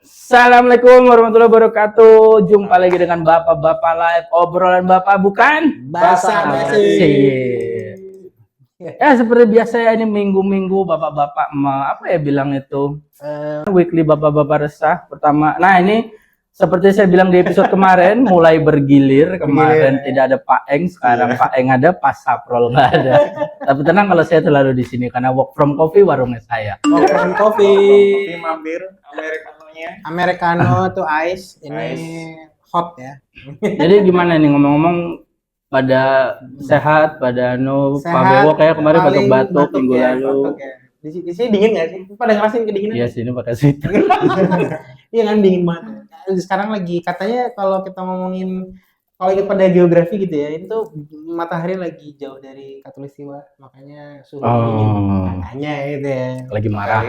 Assalamualaikum warahmatullahi wabarakatuh. Jumpa lagi dengan Bapak-Bapak Live. Obrolan Bapak bukan basa-basi. Ya seperti biasa ya, ini minggu-minggu Bapak-Bapak apa ya bilang itu weekly Bapak-Bapak resah pertama. Nah ini seperti saya bilang di episode kemarin, mulai bergilir. Kemarin tidak ada Pak Eng, sekarang Pak Eng ada, Pak Saprol nggak ada. Tapi tenang kalau saya selalu di sini karena work from coffee warungnya saya. Work from coffee. Mampir Americanonya. Americano tuh ice. Ini hot ya. Jadi gimana nih ngomong-ngomong, pada sehat, pada Pak Bewo kayak kemarin batuk minggu ya, lalu. ya. Di sini dingin nggak sih? Pada ngerasain kedinginan? Iya sini pakai sweater. Iya kan dingin banget. Sekarang lagi katanya kalau kita ngomongin kalau pada geografi gitu ya, itu matahari lagi jauh dari Katulistiwa, makanya suhu dingin. Makanya itu ya. Lagi marah.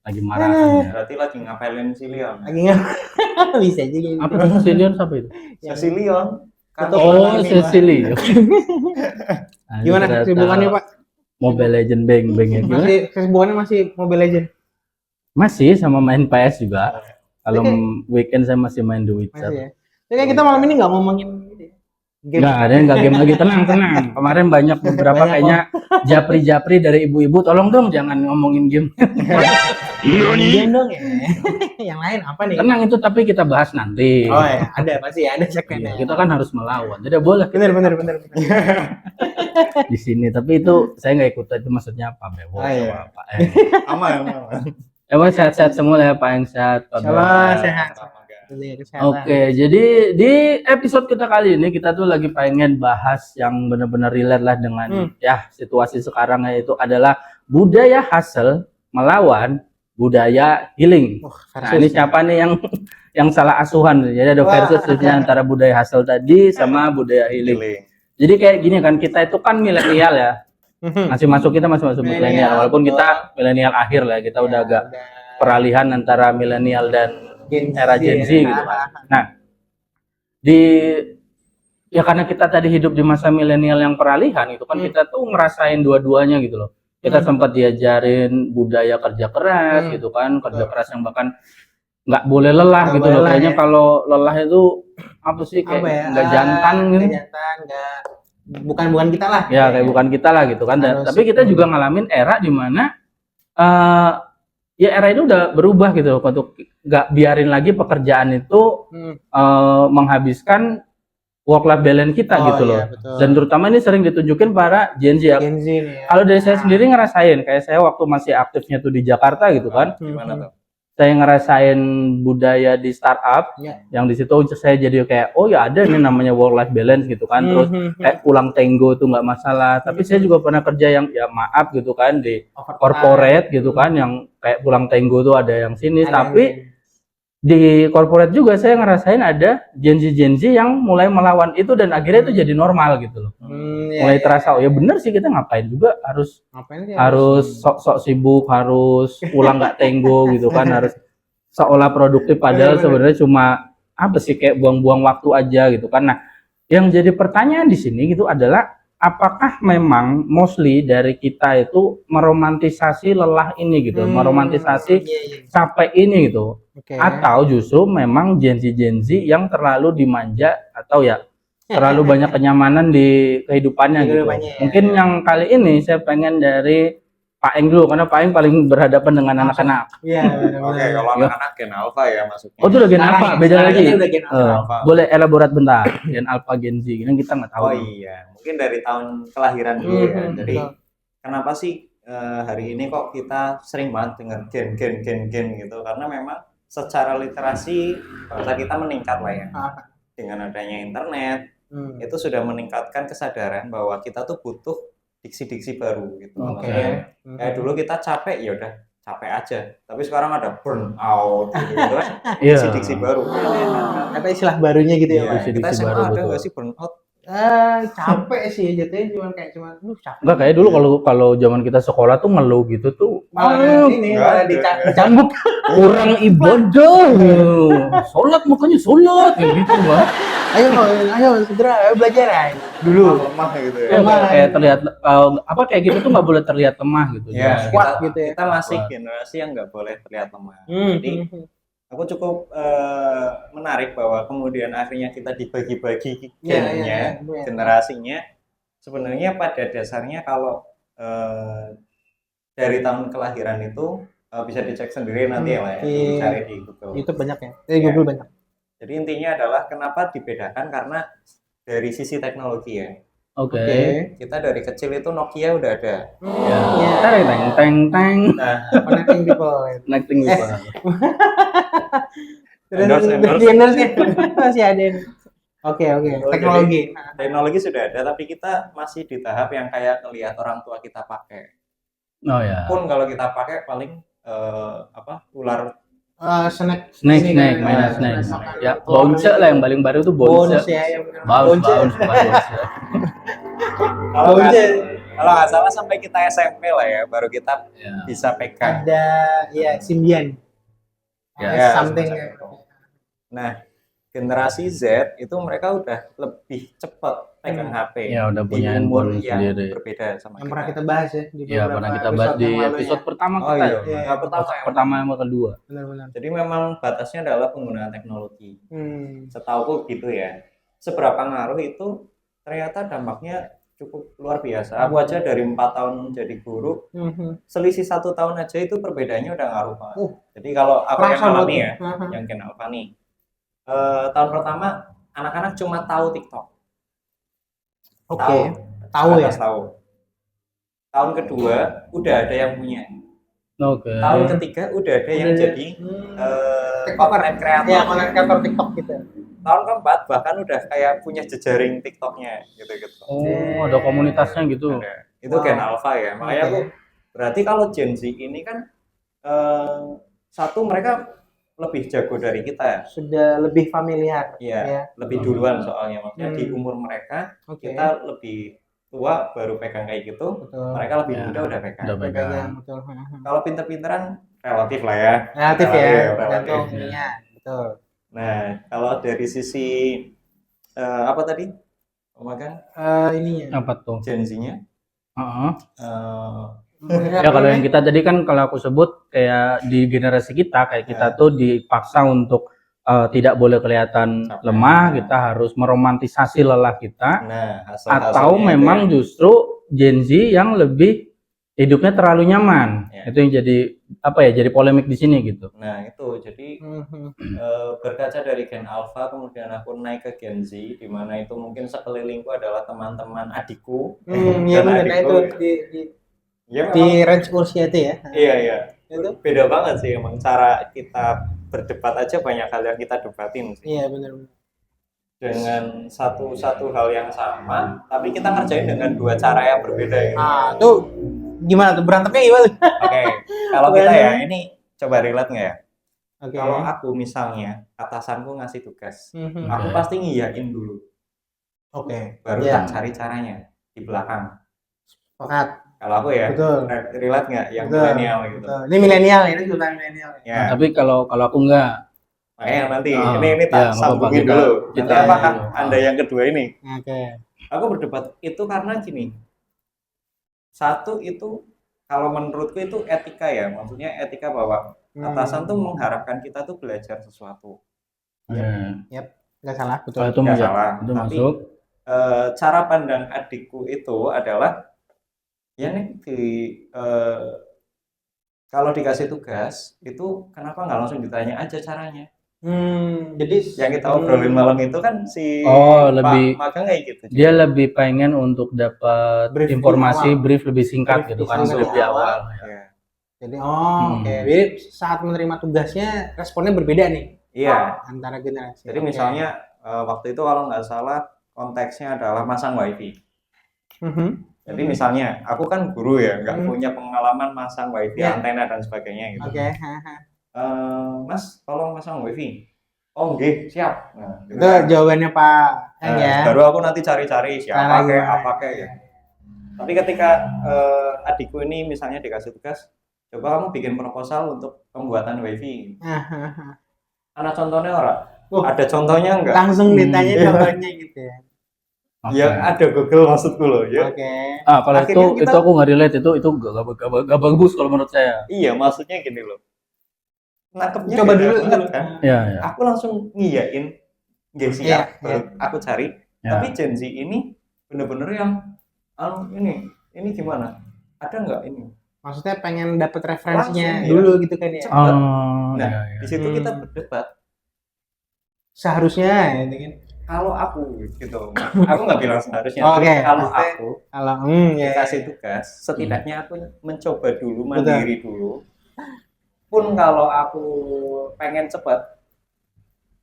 Lagi marah. Berarti lagi ngapelin si Leon. Lagi nggak bisa juga. Apa tuh si Leon siapa itu? Si Leon. Oh, Cecily. Gimana kesibukannya Pak? Mobile Legend beng ya. Masih kesibukannya masih Mobile Legend? Masih sama main PS juga. Kalau weekend saya masih main The Witcher. Masih ya. Jadi kita malam ini nggak ngomongin game. Nggak ada, nggak game lagi, tenang. Kemarin banyak beberapa kayaknya japri dari ibu-ibu, tolong dong jangan ngomongin game. Game dong ya. Yang lain apa nih? Tenang itu tapi kita bahas nanti. Oh ya, ada pasti ada segmennya. Kita kan harus melawan. Tidak boleh. Bener. Di sini, tapi itu saya nggak ikut, itu maksudnya Pak Bewo. Pak Eng. Aman. Sehat-sehat semua ya Pak Eng, sehat. Sehat. Oke, jadi di episode kita kali ini kita tuh lagi pengen bahas yang benar-benar relate lah dengan ya situasi sekarang, yaitu adalah budaya hustle melawan budaya healing. Nah, ini siapa nih yang salah asuhan? Jadi ada versusnya antara budaya hustle tadi sama budaya healing. Jadi kayak gini kan, kita itu kan milenial ya. Masih masuk milenial, walaupun kita milenial akhir lah, kita udah agak peralihan antara milenial dan era Gen Z gitu kan. Nah, karena kita tadi hidup di masa milenial yang peralihan itu kan, kita tuh ngerasain dua-duanya gitu loh. Kita sempat diajarin budaya kerja keras gitu kan, kerja keras yang bahkan nggak boleh lelah gitu loh. Kayaknya kalau lelah itu apa sih, kayak nggak jantan gitu. Bukan kita lah. Ya kayak bukan kita lah gitu kan. Tapi kita juga ngalamin era di mana ya era itu udah berubah gitu loh, untuk nggak biarin lagi pekerjaan itu menghabiskan work-life balance kita gitu loh. Betul. Dan terutama ini sering ditunjukin para Gen Z ya. Kalau dari saya sendiri ngerasain, kayak saya waktu masih aktifnya tuh di Jakarta gitu kan. Gimana tuh? Saya ngerasain budaya di startup, yang di situ saya jadi kayak, oh ya ada nih namanya work-life balance gitu kan. Terus kayak pulang tenggo tuh nggak masalah. Tapi saya juga pernah kerja yang ya maaf gitu kan di corporate gitu kan, yang kayak pulang tenggo tuh ada yang sini. Tapi di corporate juga saya ngerasain ada Gen Z yang mulai melawan itu, dan akhirnya itu jadi normal gitu loh. Mulai terasa, oh ya bener sih, kita ngapain juga harus sok-sok sibuk, harus pulang nggak tenggo gitu kan, harus seolah produktif padahal sebenarnya cuma apa sih, kayak buang-buang waktu aja gitu kan. Nah, yang jadi pertanyaan di sini gitu adalah, apakah memang mostly dari kita itu meromantisasi lelah ini gitu, meromantisasi capek ini gitu, atau justru memang Gen Z yang terlalu dimanja atau ya terlalu banyak kenyamanan di kehidupannya gitu. Mungkin yang kali ini saya pengen dari Pak Eng dulu, karena Pak Eng paling berhadapan dengan anak-anak. Oke, kalau anak-anak Gen Alpha ya maksudnya. Oh itu udah Gen Alpha, beda lagi. Boleh elaborat bentar, Gen Alpha Gen Z, ini kita nggak tahu. Oh iya, mungkin dari tahun kelahiran dulu ya. Jadi kenapa sih hari ini kok kita sering banget dengar gen gitu? Karena memang secara literasi bangsa kita meningkat lah ya. Dengan adanya internet, itu sudah meningkatkan kesadaran bahwa kita tuh butuh diksi-diksi baru gitu. Kayak dulu kita capek, ya udah capek aja. Tapi sekarang ada burnout gitu kan. Diksi-diksi baru. Apa istilah barunya gitu ya? Kita SMA ada nggak sih burnout? Capek sih jatuhnya cuma capek. Enggak kayak dulu kalau zaman kita sekolah tuh ngeluh gitu tuh Malah ini malah dicambuk. kurang ibadah. Sholat makanya sholat kayak gitu Bang. Ayo segera ayo belajar ya. Dulu lemah gitu ya. Ya, Lemah. kayak terlihat kayak gitu tuh nggak boleh terlihat lemah gitu. Ya, Kuat kita, gitu ya. kita masih Kuat. generasi yang nggak boleh terlihat lemah. Hmm. Jadi aku cukup menarik bahwa kemudian akhirnya kita dibagi-bagi gennya, Iya. generasinya. Sebenarnya pada dasarnya kalau dari tahun kelahiran itu bisa dicek sendiri nanti ya, Mas, Di cari di Google. YouTube banyak ya. Google banyak. Jadi intinya adalah kenapa dibedakan karena dari sisi teknologi ya. Oke. Kita dari kecil itu Nokia udah ada. Ya. Iya. Teng. Nah, Connecting people. Connecting people. Endorse. Masih ada. Oke. Teknologi. Teknologi sudah ada, tapi kita masih di tahap yang kayak ngelihat orang tua kita pakai. Oh ya. Pun kalau kita pakai paling ular Snack. Mainan snack. Ya, bounce lah yang paling baru tuh bounce. Bonus ya. Bounce. kalau nggak salah sampai kita SMP lah ya, baru kita Ya. bisa pegang. Ada ya Symbian. Ya, Something. semacam itu. Nah, generasi Z itu mereka udah lebih cepat pegang HP. Ya, udah punya di umur handphone yang sendiri. berbeda sama Yang pernah kita bahas ya di Ya, beberapa pernah kita bahas episode di yang lalu episode ya. pertama Oh kita. iya, ya. Iya, yang Pertama yang kedua. Benar-benar. Jadi memang batasnya adalah penggunaan teknologi. Hmm. Setauku gitu ya. Seberapa ngaruh itu ternyata dampaknya cukup luar biasa. Aku aja dari 4 tahun jadi guru, selisih 1 tahun aja itu perbedaannya udah ngaruh banget. Jadi kalau aku yang Kerasa alami banget. ya, yang Ken Alfa nih, tahun pertama anak-anak cuma tahu TikTok. Oke. Tahu ya. Atas tahu. Tahun kedua udah ada yang punya. Oke. Tahun ketiga udah ada yang Udah. jadi TikToker. content creator. Ya, konten kreator TikTok gitu. Tahun keempat bahkan udah kayak punya jejaring TikToknya gitu-gitu. Oh, ada komunitasnya gitu. Ada. Itu Wow. Gen Alpha ya. Makanya Oke. aku berarti kalau Gen Z ini kan satu mereka lebih jago dari kita. Sudah lebih familiar. Iya, Ya. lebih duluan soalnya. Maksudnya di umur mereka Oke. kita lebih tua baru pegang kayak gitu. Betul. Mereka lebih Ya, muda udah pegang. udah pegang. Pegang, betul. Kalau pinter-pinteran relatif lah ya. Relatif ya, Relatif. tergantung ininya. Betul. Nah, kalau dari sisi apa tadi? Makan Ininya. Apa tuh? Gen Z-nya. Heeh. eh, Ya kalau yang kita tadi kan kalau aku sebut kayak di generasi kita kayak kita tuh dipaksa untuk tidak boleh kelihatan Capek. lemah, kita harus meromantisasi lelah kita, nah, atau hasil-hasilnya memang itu justru Gen Z yang lebih hidupnya terlalu nyaman. Ya. Itu yang jadi jadi polemik di sini gitu. nah itu jadi berkaca dari Gen Alpha kemudian aku naik ke Gen Z di mana itu mungkin sekelilingku adalah teman-teman adikku Iya dan benar. Nah, itu adikku ya di memang range usia itu ya. iya Itu. beda banget sih emang cara kita berdebat aja banyak hal yang kita debatin sih Iya benar. dengan satu hal yang sama tapi kita ngerjain dengan dua cara yang berbeda gitu. Tuh gimana tuh berantemnya gimana? Oke, kalau kita ya ini coba relate nggak ya? Oke. Kalau aku misalnya atasanku ngasih tugas, Mhm. aku pasti ngiyain dulu, Oke. baru Iya. tak cari caranya di belakang. Sepakat. Kalau aku ya, Betul. relate nggak yang Betul. milenial gitu? Betul. Ini milenial ya, ini juga milenial. Ya, Tapi kalau aku enggak, makanya nanti Ah, ini ya, tak nggak apa-apa, sambungin kita- dulu. kita Nanti apakah dulu. Anda yang kedua ini? Oke. Aku berdebat itu karena gini, satu itu kalau menurutku itu etika ya, maksudnya etika bahwa atasan tuh mengharapkan kita tuh belajar sesuatu. Nggak salah, betul. kalau itu Nggak masuk, salah, itu tapi masuk. cara pandang adikku itu adalah ya nih kalau dikasih tugas itu kenapa nggak langsung ditanya aja caranya? Jadi Yang kita obrolin malam itu kan si Oh, Pak lebih- magang kayak gitu. Dia lebih pengen untuk dapat Brief di informasi awal. brief lebih singkat Brief gitu di kan, awal. brief di awal. Iya. Jadi Hmm. oke. Jadi saat menerima tugasnya responnya berbeda nih Iya. antara generasi. Jadi Oke. misalnya waktu itu kalau nggak salah konteksnya adalah masang wifi. Mhm. Jadi misalnya aku kan guru ya, nggak Hmm. punya pengalaman masang wifi, Iya. antena dan sebagainya gitu. Oke. Mas, tolong masang wifi. oh nggih siap. Nah, gitu Itu kan. jawabannya Pak Eng Nah, ya. baru aku nanti cari-cari siapa Cara kayak gimana? apa kayak ya. Tapi ketika adikku ini misalnya dikasih tugas, coba kamu bikin proposal untuk pembuatan wifi. Ada contohnya orang? Wah, Ada contohnya enggak? langsung ditanya Iya. contohnya gitu ya. Oke. Ya ada Google maksudku loh ya. Oke. Kalau Akhirnya itu kita- aku nggak relate, itu gak bagus kalau menurut saya. Iya, maksudnya gini loh. Nangkepnya Coba beda dulu banget dulu. kan. Iya, iya. Aku langsung ngiyain, nggak siap. Iya, baru aku cari. Ya. Tapi Gen Z ini bener-bener yang, ini gimana? Ada nggak ini? Maksudnya pengen dapet referensinya Langsung, dulu gitu kan ya. Cepat. Oh, Nah, iya, iya. di situ kita berdebat. Seharusnya gitu kan. Kalau aku gitu, aku nggak bilang seharusnya. Oke, Kalau maksudnya- aku Kalau ya. dikasih tugas, setidaknya aku mencoba dulu, mandiri dulu. Pun kalau aku pengen cepat,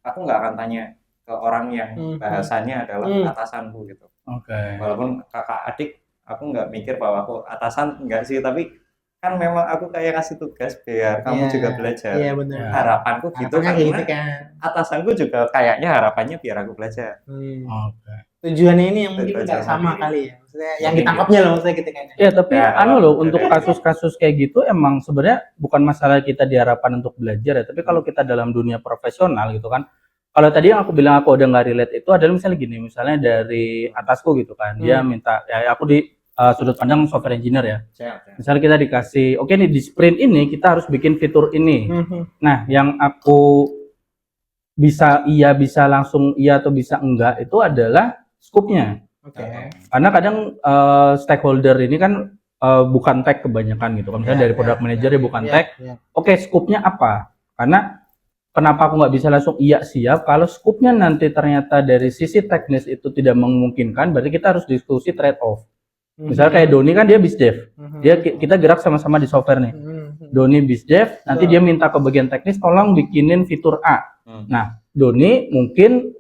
aku nggak akan tanya ke orang yang bahasanya adalah atasanku gitu. Oke. Walaupun kakak adik, aku nggak mikir bahwa aku atasan, enggak sih, tapi kan memang aku kayak kasih tugas biar kamu Iya, juga belajar. Iya benar. Ya. Harapanku gitu Harapannya karena gitu kan. atasanku juga kayaknya harapannya biar aku belajar. Oke. Tujuannya ini yang mungkin Belajar nggak sama mandiri. kali ya. Maksudnya yang Mungkin ditangkapnya loh maksudnya gitu kan. Ya, tapi Ya, anu loh, kalau- untuk kasus-kasus kayak gitu emang sebenarnya bukan masalah kita diharapkan untuk belajar ya, tapi kalau kita dalam dunia profesional gitu kan. Kalau tadi yang aku bilang aku udah nggak relate itu adalah misalnya gini, misalnya dari atasku gitu kan, dia minta ya aku di sudut pandang software engineer ya. Siap. Misalnya kita dikasih, oke nih di sprint ini kita harus bikin fitur ini. Nah, yang aku bisa langsung iya atau bisa enggak itu adalah scope-nya. Oke. Karena kadang stakeholder ini kan bukan tech kebanyakan gitu. Kalau misalnya dari product manager ya bukan tech. Iya. Oke, scope-nya apa? Karena kenapa aku nggak bisa langsung iya siap? Kalau scope-nya nanti ternyata dari sisi teknis itu tidak memungkinkan, berarti kita harus diskusi trade off. Misalnya kayak Doni kan dia bizdev. Kita gerak sama-sama di software nih. Doni bizdev, nanti dia minta ke bagian teknis tolong bikinin fitur A. Nah, Doni mungkin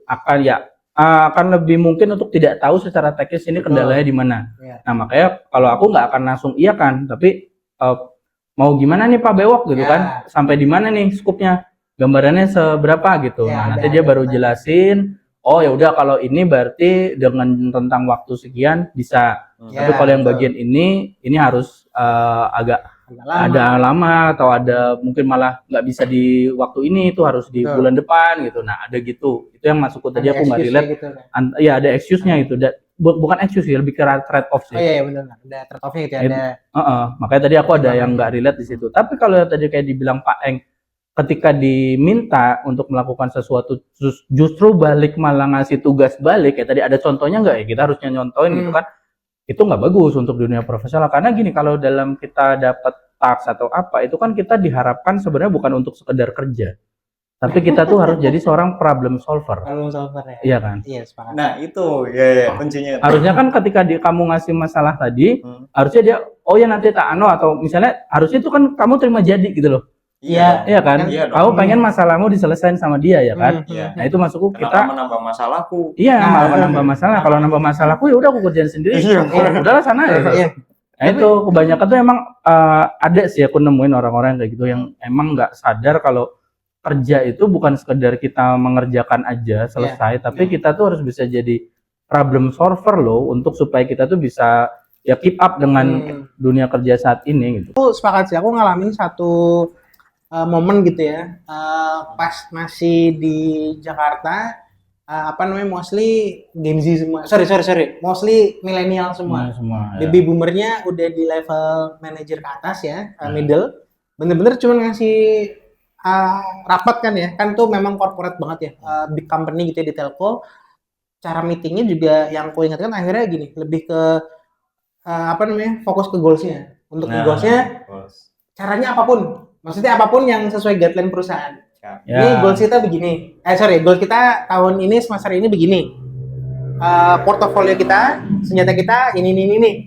akan lebih mungkin untuk tidak tahu secara teknis ini kendalanya di mana. Iya. Nah, makanya kalau aku nggak akan langsung iya kan, tapi mau gimana nih Pak Bewok gitu Ya. kan? Sampai di mana nih skupnya? Gambarannya seberapa gitu. Ya, Nah, ada- nanti dia ada baru petanya. jelasin, oh ya udah kalau ini berarti dengan rentang waktu sekian bisa. Ya, Tapi kalau yang betul. bagian ini harus agak Agak lama. ada lama atau ada mungkin malah nggak bisa di waktu ini, itu harus di Betul. bulan depan gitu. Nah, ada gitu. Itu yang masukku tadi Ada aku nggak excuse-nya relate. gitu kan. Iya, ada excuse-nya itu. Bukan excuse sih, lebih ke trade off sih. Oh iya benar. Ada trade-off-nya gitu ya. Ada Makanya tadi aku ada yang nggak relate di situ. Tapi kalau yang tadi kayak dibilang Pak Eng, ketika diminta untuk melakukan sesuatu justru balik malah ngasih tugas balik, ya tadi ada contohnya nggak ya? Kita harusnya nyontoin gitu kan? Itu nggak bagus untuk dunia profesional, karena gini, kalau dalam kita dapat task atau apa, itu kan kita diharapkan sebenarnya bukan untuk sekedar kerja, tapi kita tuh harus jadi seorang problem solver. problem solver ya. Iya kan? Iya, sepakat. Nah itu ya kuncinya. Harusnya kan ketika kamu ngasih masalah tadi, harusnya dia, oh ya nanti tak atau misalnya harusnya itu kan kamu terima jadi gitu loh. Iya. Iya kan? Iya dong. Kamu pengen masalahmu diselesain sama dia ya kan? Iya. Nah, itu maksudku Kenapa kita menambah masalahku? iya Nah, malah nambah masalah. Kalau nambah masalahku ya udah aku kerjain sendiri. Iya. Udahlah sana ya. Iya. Nah, itu kebanyakan tuh emang ada sih aku nemuin orang-orang kayak gitu yang emang nggak sadar kalau kerja itu bukan sekedar kita mengerjakan aja selesai, tapi kita tuh harus bisa jadi problem solver loh, untuk supaya kita tuh bisa ya keep up dengan dunia kerja saat ini gitu. Aku sepakat sih. Aku ngalamin satu momen gitu ya, pas masih di Jakarta, mostly Gen Z semua, sorry, mostly milenial semua. Semua. Baby boomernya udah di level manager ke atas ya, middle, bener-bener cuma ngasih rapat kan ya, kan tuh memang corporate banget ya, big company gitu ya di telco. Cara meetingnya juga yang aku ingatkan akhirnya gini, lebih ke fokus ke goalsnya. Untuk goalsnya, caranya apapun. Maksudnya apapun yang sesuai guideline perusahaan. Ya. Ini goals kita begini. Goals kita tahun ini semester ini begini. Portofolio kita, senjata kita ini.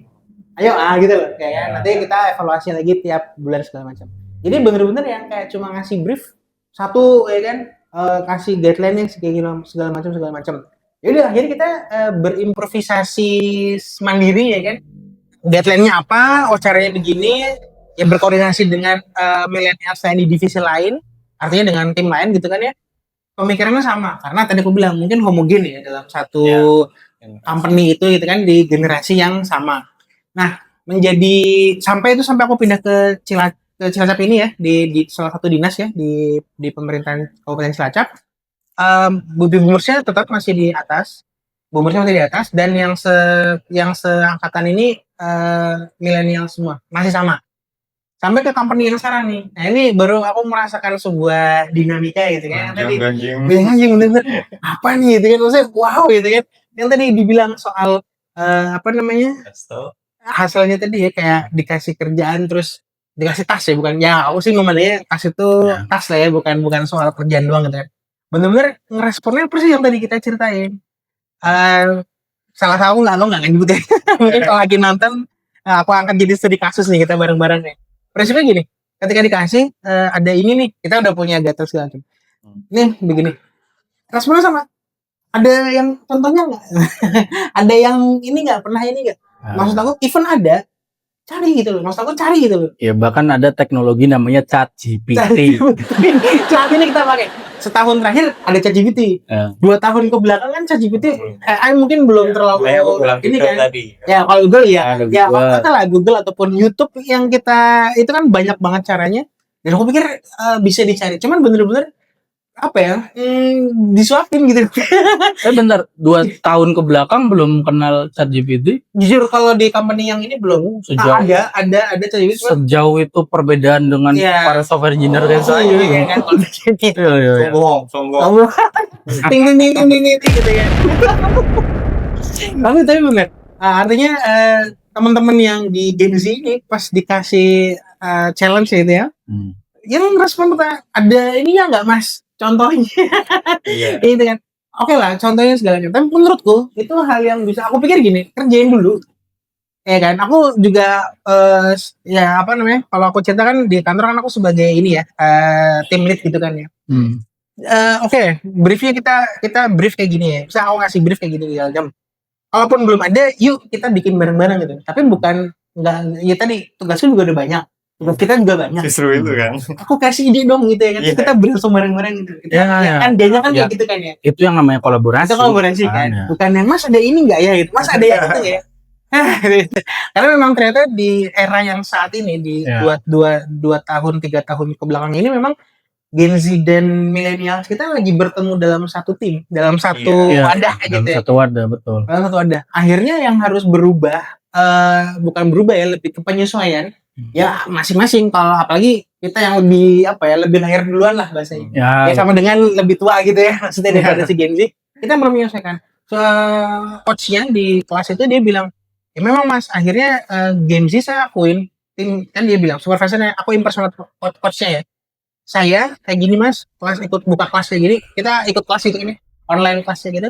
Ayo, gitu loh. Kayak nanti kita evaluasi lagi tiap bulan segala macam. Jadi bener-bener yang kayak cuma ngasih brief satu ya kan, kasih guideline yang segala macam. Jadi akhirnya kita berimprovisasi mandiri ya kan. Guideline-nya apa? Oh, caranya begini. Ya berkoordinasi dengan millennials lain di divisi lain, artinya dengan tim lain gitu kan ya. pemikirannya sama karena tadi aku bilang mungkin homogen ya dalam satu Ya. company itu gitu kan di generasi yang sama. Nah, sampai aku pindah ke Cilacap ini ya di salah satu dinas ya di pemerintahan Kabupaten Cilacap. Bumusnya tetap masih di atas. Bumusnya masih di atas dan yang seangkatan ini milenial semua, masih sama. Sampai ke company yang sekarang nih. Nah, ini baru aku merasakan sebuah dinamika gitu kan. Tadi anjing bener apa nih gitu kan, maksudnya wow gitu kan. Yang tadi dibilang soal apa namanya? Hasilnya tadi ya kayak dikasih kerjaan terus dikasih tas ya, bukan ya aku sih ngomongnya tas itu tas lah ya, bukan soal kerjaan doang gitu kan. Bener-bener ngeresponnya persis yang tadi kita ceritain. Salah satu lo nggak nyebut ya. Mungkin kalau lagi nonton aku angkat jadi studi kasus nih kita bareng-bareng nih. Prinsipnya gini, ketika dikasih ada ini nih, kita udah punya gatos segala macam. Nih begini, responnya sama. Ada yang contohnya nggak? Ada yang ini nggak? Pernah ini nggak? Maksud aku even ada, cari gitu loh. Maksud aku cari gitu loh. Ya bahkan ada teknologi namanya ChatGPT. Saat ini kita pakai. Setahun terakhir ada ChatGPT. 2 tahun ke belakang kan ChatGPT AI mungkin belum terlalu ini kan. Tadi. Ya kalau Google ya. Ya katalah Google ataupun YouTube yang kita itu kan banyak banget caranya. Dan aku pikir bisa dicari. Cuman bener-bener apa ya disuapin gitu. Bentar, 2 tahun ke belakang belum kenal ChatGPT. Jujur kalau di company yang ini belum. Ada ChatGPT. Sejauh itu perbedaan dengan para software engineer kayak saya. Iya kan. Sombong. Ting gitu ya. Tapi benar. Artinya teman-teman yang di Gen Z ini pas dikasih challenge itu ya. Yang respon ada ini ya nggak mas? Contohnya, itu kan, oke lah, contohnya segalanya. Tapi menurutku itu hal yang bisa. Aku pikir gini, kerjain dulu, ya kan. Aku juga, ya apa namanya? Kalau aku cerita kan di kantor kan aku sebagai ini ya, team lead gitu kan ya. Oke, briefnya kita brief kayak gini ya. Bisa aku ngasih brief kayak gini jam. Kalaupun belum ada, yuk kita bikin bareng-bareng gitu. Tapi bukan nggak, ya tadi tugasku juga udah banyak. Tugas kita juga banyak. Justru itu kan. Aku kasih ide dong gitu ya kan. Kita brainstorm bareng-bareng gitu. Kan dia kan kayak gitu kan ya. Itu yang namanya kolaborasi. Itu kolaborasi kan. Bukan yang mas ada ini enggak ya gitu. Mas ada yang itu ya. Karena memang ternyata di era yang saat ini di 2 tahun 3 tahun ke belakang ini memang Gen Z dan milenial kita lagi bertemu dalam satu tim, dalam satu wadah gitu ya. Satu wadah, betul. Dalam satu wadah. Akhirnya yang harus berubah bukan berubah ya, lebih ke penyesuaian. Ya masing-masing, kalau apalagi kita yang lebih lebih lahir duluan lah bahasanya. Ya sama dengan lebih tua gitu ya maksudnya daripada si Gen Z. Kita belum menyelesaikan. Coachnya di kelas itu dia bilang, ya memang mas akhirnya Gen Z saya akuin tim, kan dia bilang supervisornya aku impersonate coachnya ya. Saya kayak gini mas, kelas ikut buka kelas kayak gini, kita ikut kelas itu ini online kelasnya gitu.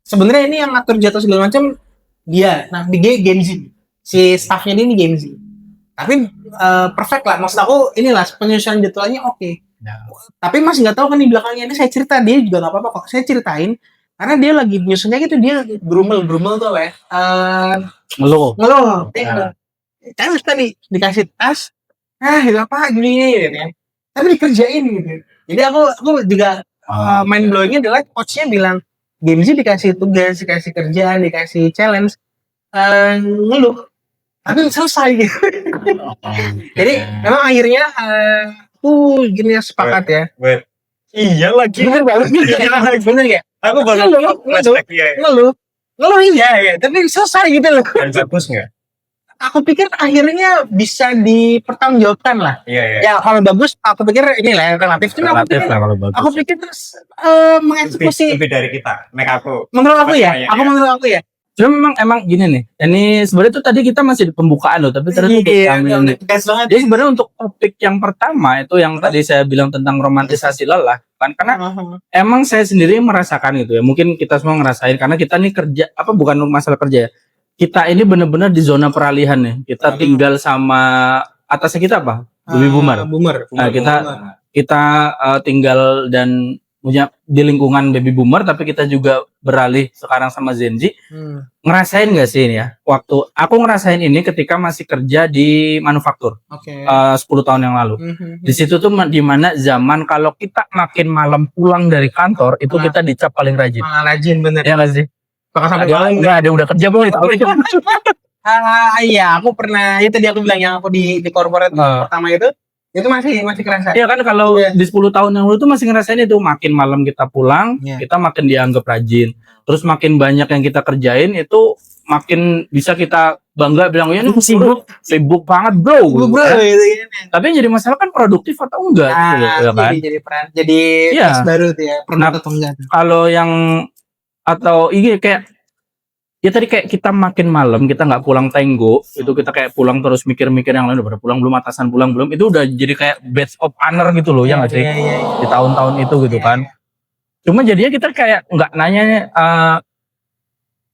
Sebenarnya ini yang ngatur jadwal segala macam dia. Nah di Gen Z si staffnya ini Gen Z. Tapi perfect lah, maksud aku inilah penyusunan jadwalnya oke. Tapi masih nggak tahu kan di belakangnya ini saya cerita, dia juga nggak apa-apa kok saya ceritain karena dia lagi nyusunnya gitu, dia grumel tuh apa ya, ngeluh kan tadi dikasih tas itu apa gini gitu kan, tapi dikerjain gitu. Jadi aku juga mind blowingnya adalah coachnya bilang Gen Z dikasih tugas, dikasih kerjaan, dikasih challenge, ngeluh tapi selesai gitu. Jadi memang akhirnya aku gini sepakat ya. Iya lagi. Bener ya. Aku baru flashback ya. Ngeluh iya. Tapi selesai gitu loh. Dan bagus nggak? Aku pikir akhirnya bisa dipertanggungjawabkan lah. Iya. Ya kalau bagus, aku pikir ini lah relatif. Cuma aku pikir terus mengeksekusi lebih dari kita. Menurut aku ya. Cuma emang gini nih, ini sebenarnya tuh tadi kita masih di pembukaan loh, tapi ternyata jadi sebenarnya untuk topik yang pertama itu yang tadi saya bilang tentang romantisasi lelah, kan karena emang saya sendiri merasakan itu ya, mungkin kita semua ngerasain karena kita nih kerja bukan masalah kerja ya, kita ini benar-benar di zona peralihan ya, kita tinggal sama atasnya kita baby boomer. Nah kita tinggal dan punya di lingkungan baby boomer, tapi kita juga beralih sekarang sama Gen Z. Ngerasain nggak sih ini ya? Waktu aku ngerasain ini ketika masih kerja di manufaktur, Oke. 10 tahun yang lalu. Di situ tuh di mana zaman kalau kita makin malam pulang dari kantor, itu kita dicap paling rajin. Malah rajin bener. Ya nggak sih? Bahkan sampai Ada malam. nggak ada udah kerja belum? Tahu itu. Iya, aku pernah itu dia aku bilang yang aku di corporate pertama itu masih kerasa. Iya kan kalau di 10 tahun yang lalu tuh masih ngerasain itu makin malam kita pulang, kita makin dianggap rajin. Terus makin banyak yang kita kerjain itu makin bisa kita bangga bilang ya ini sibuk banget bro. Tapi yang jadi masalah kan produktif atau enggak gitu, ya kan? Jadi tes baru tuh ya, produk atau enggak. Kalau yang atau ini kayak ya tadi kayak kita makin malam kita nggak pulang tenggo, itu kita kayak pulang terus mikir-mikir yang lain, udah pulang belum, atasan pulang belum, itu udah jadi kayak badge of honor gitu loh, ya nggak sih? Di tahun-tahun itu gitu kan. Cuma jadinya kita kayak nggak nanya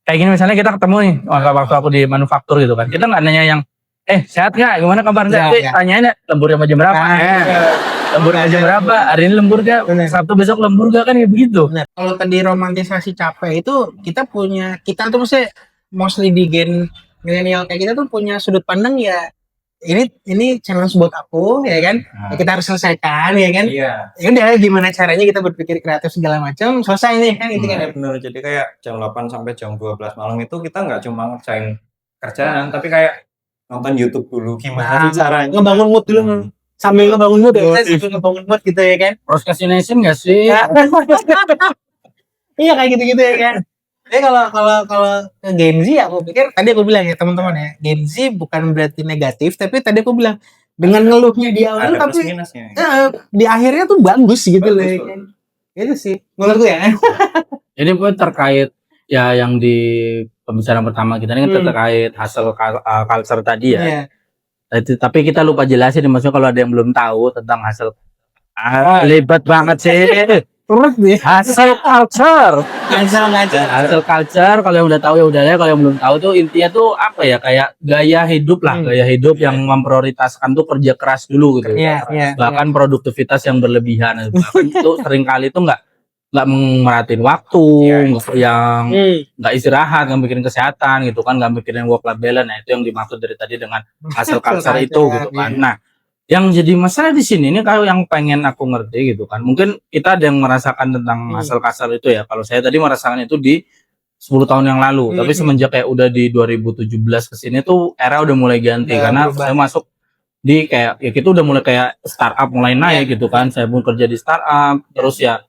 kayak gini, misalnya kita ketemu nih waktu aku di manufaktur gitu kan, kita nggak nanya yang sehat nggak, gimana kabar nggak, tanyain lembur jam berapa, lembur jam berapa, hari ini lembur gak, Sabtu besok lembur gak, kan kayak begitu. Kalau tadi romantisasi capek itu kita tuh mesti mostly di gen milenial kayak kita tuh punya sudut pandang ya, ini challenge buat aku ya kan, ya kita harus selesaikan ya kan. Ya udah gimana caranya kita berpikir kreatif segala macam, selesai nih kan itu kan. Bener, jadi kayak jam 8 sampai jam 12 malam itu kita nggak cuma ngerjain kerjaan, tapi kayak nonton YouTube dulu gimana caranya ngebangun mood dulu, sambil ngebangun mood ya, ngebangun mood gitu ya kan. Procrastination nggak sih? Iya kayak gitu-gitu ya kan. Jadi kalau ke Gen Z aku pikir, tadi aku bilang ya teman-teman ya, Gen Z bukan berarti negatif, tapi tadi aku bilang dengan ngeluhnya di awal tapi di akhirnya tuh bagus gitu loh ya kan. Itu sih menurutku ya. Ini pun terkait ya yang di pembicaraan pertama kita ini kan terkait hustle culture tadi ya. Tapi kita lupa jelasin, maksudnya kalau ada yang belum tahu tentang hustle, lebat banget sih. Terus nih Hustle culture. Hustle culture kalau yang udah tahu ya udah ya, kalau yang belum tahu tuh intinya tuh apa ya, kayak gaya hidup lah, gaya hidup yang memprioritaskan tuh kerja keras dulu gitu. Bahkan produktivitas yang berlebihan. Bahkan itu seringkali tuh nggak merhatiin waktu, yang nggak istirahat, nggak mikirin kesehatan gitu kan, nggak mikirin work life balance. Nah itu yang dimaksud dari tadi dengan hustle culture itu gitu kan. Nah yang jadi masalah di sini ini kalau yang pengen aku ngerti gitu kan, mungkin kita ada yang merasakan tentang hustle culture itu ya. Kalau saya tadi merasakan itu di 10 tahun yang lalu, tapi semenjak kayak udah di 2017 ke sini tuh era udah mulai ganti karena saya masuk di kayak ya kita udah mulai kayak startup mulai naik gitu kan. Saya pun kerja di startup, terus ya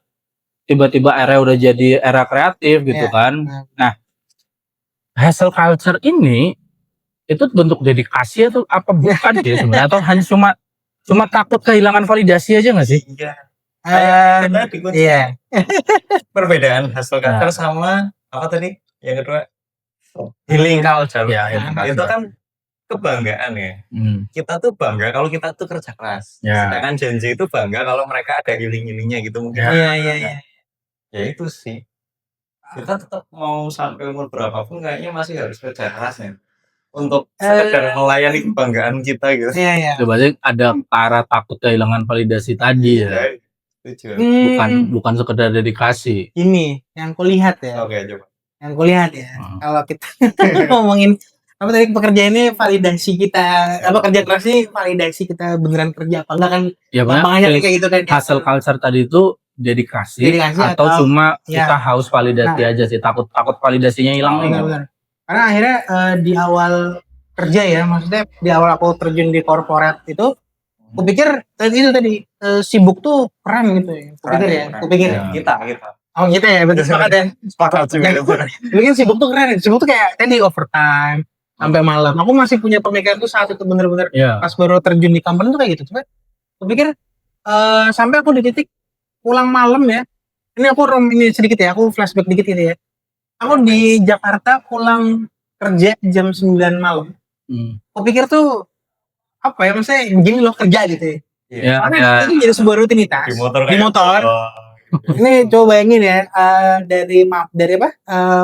tiba-tiba era udah jadi era kreatif gitu kan. Nah, hustle culture ini itu bentuk dedikasi atau apa bukan sih sebenarnya, atau hanya cuma takut kehilangan validasi aja nggak sih? Iya. Perbedaan hustle culture sama apa tadi? Yang kedua healing culture. Itu kan kebanggaan ya. Kita tuh bangga kalau kita tuh kerja keras. Sedangkan Gen Z itu bangga kalau mereka ada healing-healingnya gitu mungkin. Iya. Ya itu sih. Kita tetap mau sampai umur berapapun kayaknya masih harus kerja keras ya. Untuk sekedar melayani kebanggaan kita gitu. Berarti ada para takut kehilangan validasi tadi ya. Bukan sekedar dedikasi. Ini yang kulihat ya. Oke, coba. Yang kulihat ya. Kalau kita ngomongin apa tadi pekerjaannya validasi kita, apa kerja keras ini validasi kita beneran kerja apa enggak kan? Ya banyak kayak gitu kan. Hustle culture tadi itu dedikasi atau cuma kita haus validasi aja sih, takut validasinya hilang nih. Benar. Karena akhirnya di awal kerja ya, maksudnya di awal aku terjun di corporate itu, aku pikir itu tadi sibuk tuh keren gitu ya. Kupikir kita. Oh gitu ya, betul sepakat ya. Sepakat juga. Mungkin sibuk tuh keren, sibuk tuh kayak tadi overtime sampai malam. Aku masih punya pemikiran tuh saat itu bener-bener pas baru terjun di company tuh kayak gitu. Cuma aku pikir sampai aku di titik pulang malam ya. Ini aku ini sedikit ya, aku flashback dikit gitu ya. Aku di Jakarta pulang kerja jam 9 malam. Aku pikir tuh apa ya, maksudnya gini loh kerja gitu ya. Karena itu jadi sebuah rutinitas. Di motor. Ini coba bayangin ya, dari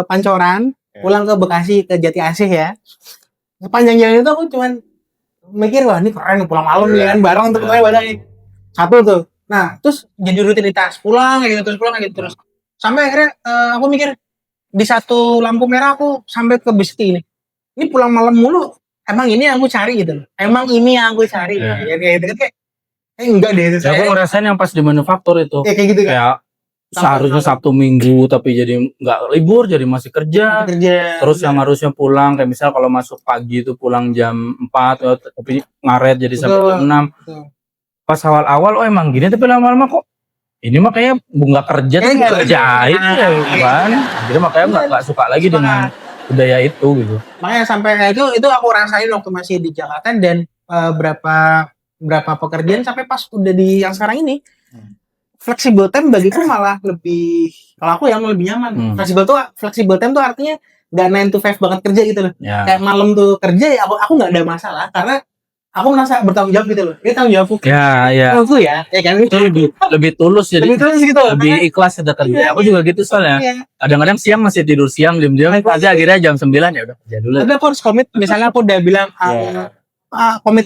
Pancoran pulang ke Bekasi ke Jati Asih ya. Sepanjang jalan itu aku cuman mikir, wah ini keren pulang malam nih kan, bareng untuk ketemu badai. Satu tuh. Nah, terus jadi rutinitas pulang kayak gitu terus pulang kayak gitu terus. Sampai akhirnya aku mikir di satu lampu merah aku sampai ke besti ini. Ini pulang malam mulu. Emang ini yang aku cari gitu. Emang ini yang aku cari. Iya. Ya, kayak gitu kayak enggak deh itu. Ya aku ngerasain yang pas di manufaktur itu. Kayak gitu kan. Kayak seharusnya Sabtu Minggu tapi jadi nggak libur, jadi masih kerja. Kerja. Terus yang harusnya pulang kayak misal kalau masuk pagi itu pulang jam 4 tapi ngaret jadi sampai Betul. jam 6. Betul. Pas awal-awal oh emang gini, tapi lama-lama kok ini mah kayak nggak kerja tapi Kayak kerjain ya kan. Jadi makanya nggak suka lagi dengan budaya itu gitu. Makanya sampai kayak itu aku rasain waktu masih di Jakarta dan berapa pekerjaan sampai pas udah di yang sekarang ini. Flexible time bagiku malah lebih, kalau aku yang lebih nyaman. Flexible time tuh artinya nggak 9 to 5 banget kerja gitu loh. Ya. Kayak malam tuh kerja ya aku nggak ada masalah karena aku merasa bertanggung jawab gitu loh. Ini tanggung jawabku. Ya, ya. Aku ya kan. Itu lebih tulus jadi. Lebih terus gitu. Lebih ikhlas kita kerja. Iya, Aku juga gitu soalnya. Iya. Kadang-kadang siang masih tidur siang diam-diam aja akhirnya jam 9 ya udah kerja dulu. Tapi aku harus komit. Misalnya aku udah bilang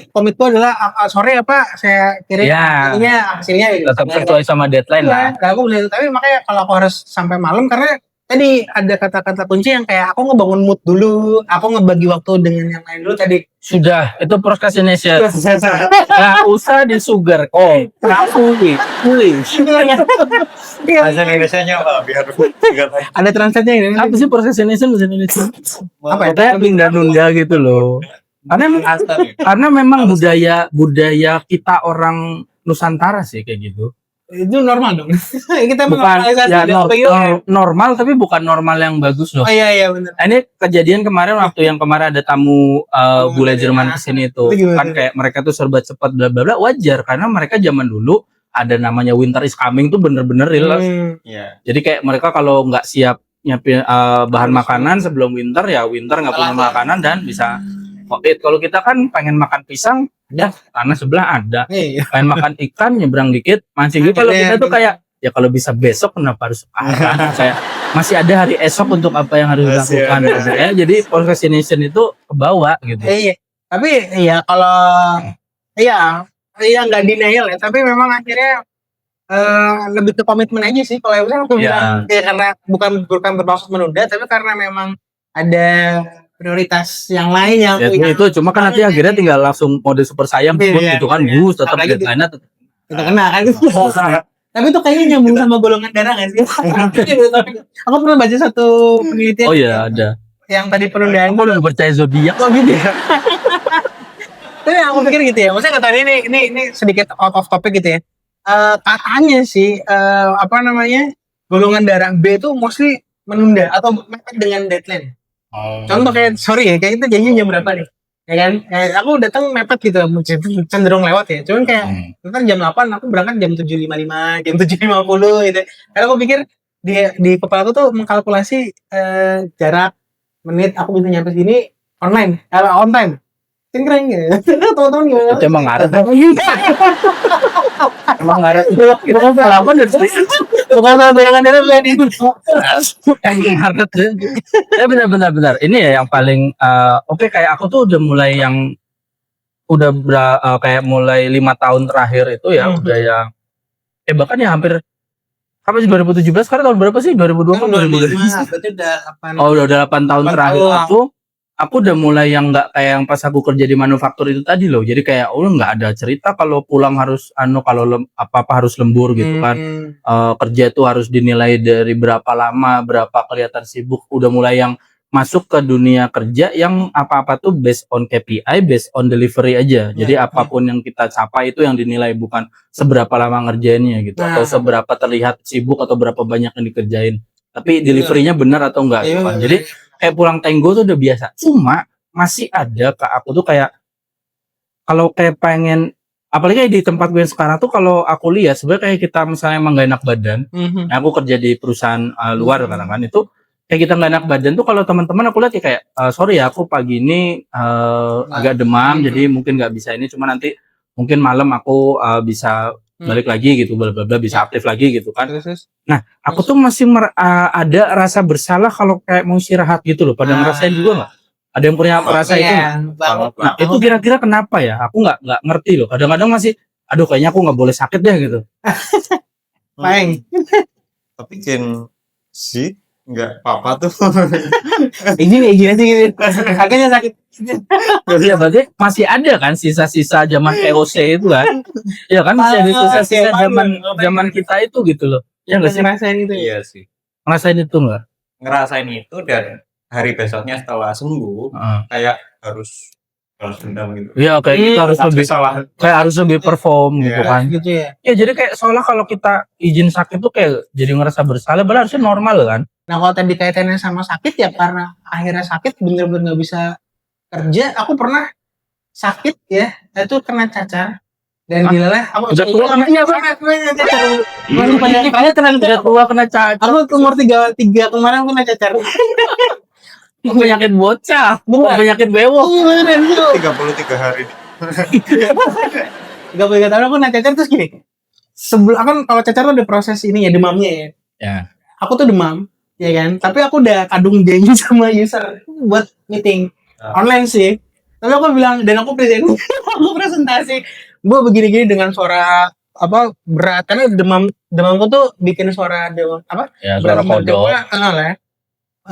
komitku adalah sore apa saya kirim Ya. hasilnya gitu. Tetap sesuai sama deadline lah. Nah, aku boleh, tapi makanya kalau aku harus sampai malam karena tadi ada kata-kata kunci yang kayak aku ngebangun mood dulu, aku ngebagi waktu dengan yang lain dulu tadi. Sudah, itu procrastination. Nggak usah di sugar. Oh, kamu tulis. Bahasa Indonesianya apa? Biar Ada translate-nya ini. Apa sih procrastination bahasa Indonesia? Apa ya? Kayak nunda-nunda gitu loh. Karena memang budaya kita orang Nusantara sih kayak gitu. Itu normal dong. Kita Bukan ya normal. normal tapi bukan normal yang bagus loh. Oh iya benar. Nah, ini kejadian kemarin waktu yang kemarin ada tamu bule Jerman kesini itu kan kayak mereka tuh serba cepat bla bla bla, wajar karena mereka zaman dulu ada namanya winter is coming tuh bener-bener real. Iya. Jadi kayak mereka kalau nggak siap nyiapin bahan makanan sebelum winter ya winter nggak punya makanan dan bisa COVID. Kalau kita kan pengen makan pisang, ya tanah sebelah ada. Iya. Pengen makan ikan, nyebrang dikit, mancing gitu. Kalau kita tuh kayak, ya kalau bisa besok kenapa harus sekarang? Kayak masih ada hari esok untuk apa yang harus dilakukan. Ya, jadi procrastination itu kebawa gitu. Iya. Tapi ya kalau iya nggak denial ya. Tapi memang akhirnya lebih ke komitmen aja sih. Kalau misalnya aku bilang ya karena bukan bermaksud menunda, tapi karena memang ada prioritas yang lain yang ya, itu cuma kan nanti akhirnya tinggal langsung mode super sayang gitu kan bus tetap deadline-nya kita kena kan gitu. Tapi itu kayaknya nyambung sama golongan darah nggak sih? Aku pernah baca satu penelitian. Oh iya ada. Yang tadi penundaan. Aku udah percaya zodiak. Oh gitu ya. Tapi aku pikir gitu ya. Maksudnya kata ini sedikit out of topic gitu ya. Katanya sih apa namanya golongan darah B itu mostly menunda atau mepet dengan deadline. Contoh kayak sorry ya kayak itu janjian jam berapa nih ya kan aku datang mepet gitu cenderung lewat ya cuman kayak ntar jam 8 aku berangkat jam 7.55 jam 7.50 gitu karena aku pikir di kepala aku tuh mengkalkulasi jarak menit aku bisa nyampe sini online on time keren gitu teman-teman gimana itu emang ngaret emang ngaret itu kan pengalaman dari bukan bayangan dari itu ngaret ya benar ini ya yang paling oke kayak aku tuh udah mulai yang udah kayak mulai 5 tahun terakhir itu ya udah yang bahkan ya hampir apa sih 2017 sekarang tahun berapa sih 2020 berarti udah 8 udah 8 tahun terakhir aku udah mulai yang nggak kayak yang pas aku kerja di manufaktur itu tadi loh. Jadi kayak nggak ada cerita kalau pulang harus kalau apa-apa harus lembur gitu kan. Kerja itu harus dinilai dari berapa lama, berapa kelihatan sibuk. Udah mulai yang masuk ke dunia kerja yang apa-apa tuh based on KPI, based on delivery aja. Jadi apapun yang kita capai itu yang dinilai bukan seberapa lama ngerjainnya gitu atau seberapa terlihat sibuk atau berapa banyak yang dikerjain. Tapi deliverynya benar atau enggak gitu kan. Jadi kayak pulang tenggo tuh udah biasa. Cuma masih ada Kak aku tuh kayak kalau kayak pengen apalagi di tempat gue sekarang tuh kalau aku lihat sebenarnya kayak kita misalnya emang gak enak badan. Aku kerja di perusahaan luar kan itu kayak kita gak enak badan tuh kalau teman-teman aku lihat ya kayak sorry ya aku pagi ini agak demam jadi mungkin nggak bisa ini cuma nanti mungkin malam aku bisa balik lagi gitu bla bla bla bisa aktif lagi gitu kan. Nah, aku tuh masih ada rasa bersalah kalau kayak mau istirahat gitu loh. Pada ngerasain juga nggak? Ada yang punya rasa itu nggak? Nah, itu kira-kira kenapa ya? Aku nggak ngerti loh. Kadang-kadang masih aduh kayaknya aku nggak boleh sakit deh gitu. Paeng. Tapi Gen Z nggak apa-apa tuh. Izin aja gitu. Akhirnya sakit. Ya berarti masih ada kan sisa-sisa zaman VOC itu kan? Ya kan masih ada sisa-sisa zaman kita itu gitu loh. Ya nggak sih? Ngerasain itu. Iya sih. Ngerasain itu nggak? Ngerasain itu dan hari besoknya setelah sembuh kayak harus balas dendam gitu. Iya kayak kita harus lebih kayak harus lebih perform gitu Iya. kan. Gitu ya. Ya jadi kayak seolah kalau kita izin sakit tuh kayak jadi ngerasa bersalah, padahal harusnya normal kan? Nah kalau tadi kaitannya sama sakit ya karena akhirnya sakit bener-bener nggak bisa kerja. Aku pernah sakit ya, itu kena cacar dan dilalah. Aku Udah tua kena cacar. Masih penyakitnya terang udah tua kena cacar. Aku umur 33 kemarin aku kena cacar. Penyakit bocah, bukan penyakit bewok. Beneran itu. 33 hari. 33 tahun aku kena cacar terus gini. Sebelum kan kalau cacar tuh ada proses ini ya demamnya ya. Ya. Aku tuh demam, ya kan. Tapi aku udah kadung janji sama user buat meeting online sih. Tapi aku bilang dan aku presentasi, gue begini-gini dengan suara apa berat karena demamku tuh bikin suara demam apa? Ya, suara kodok.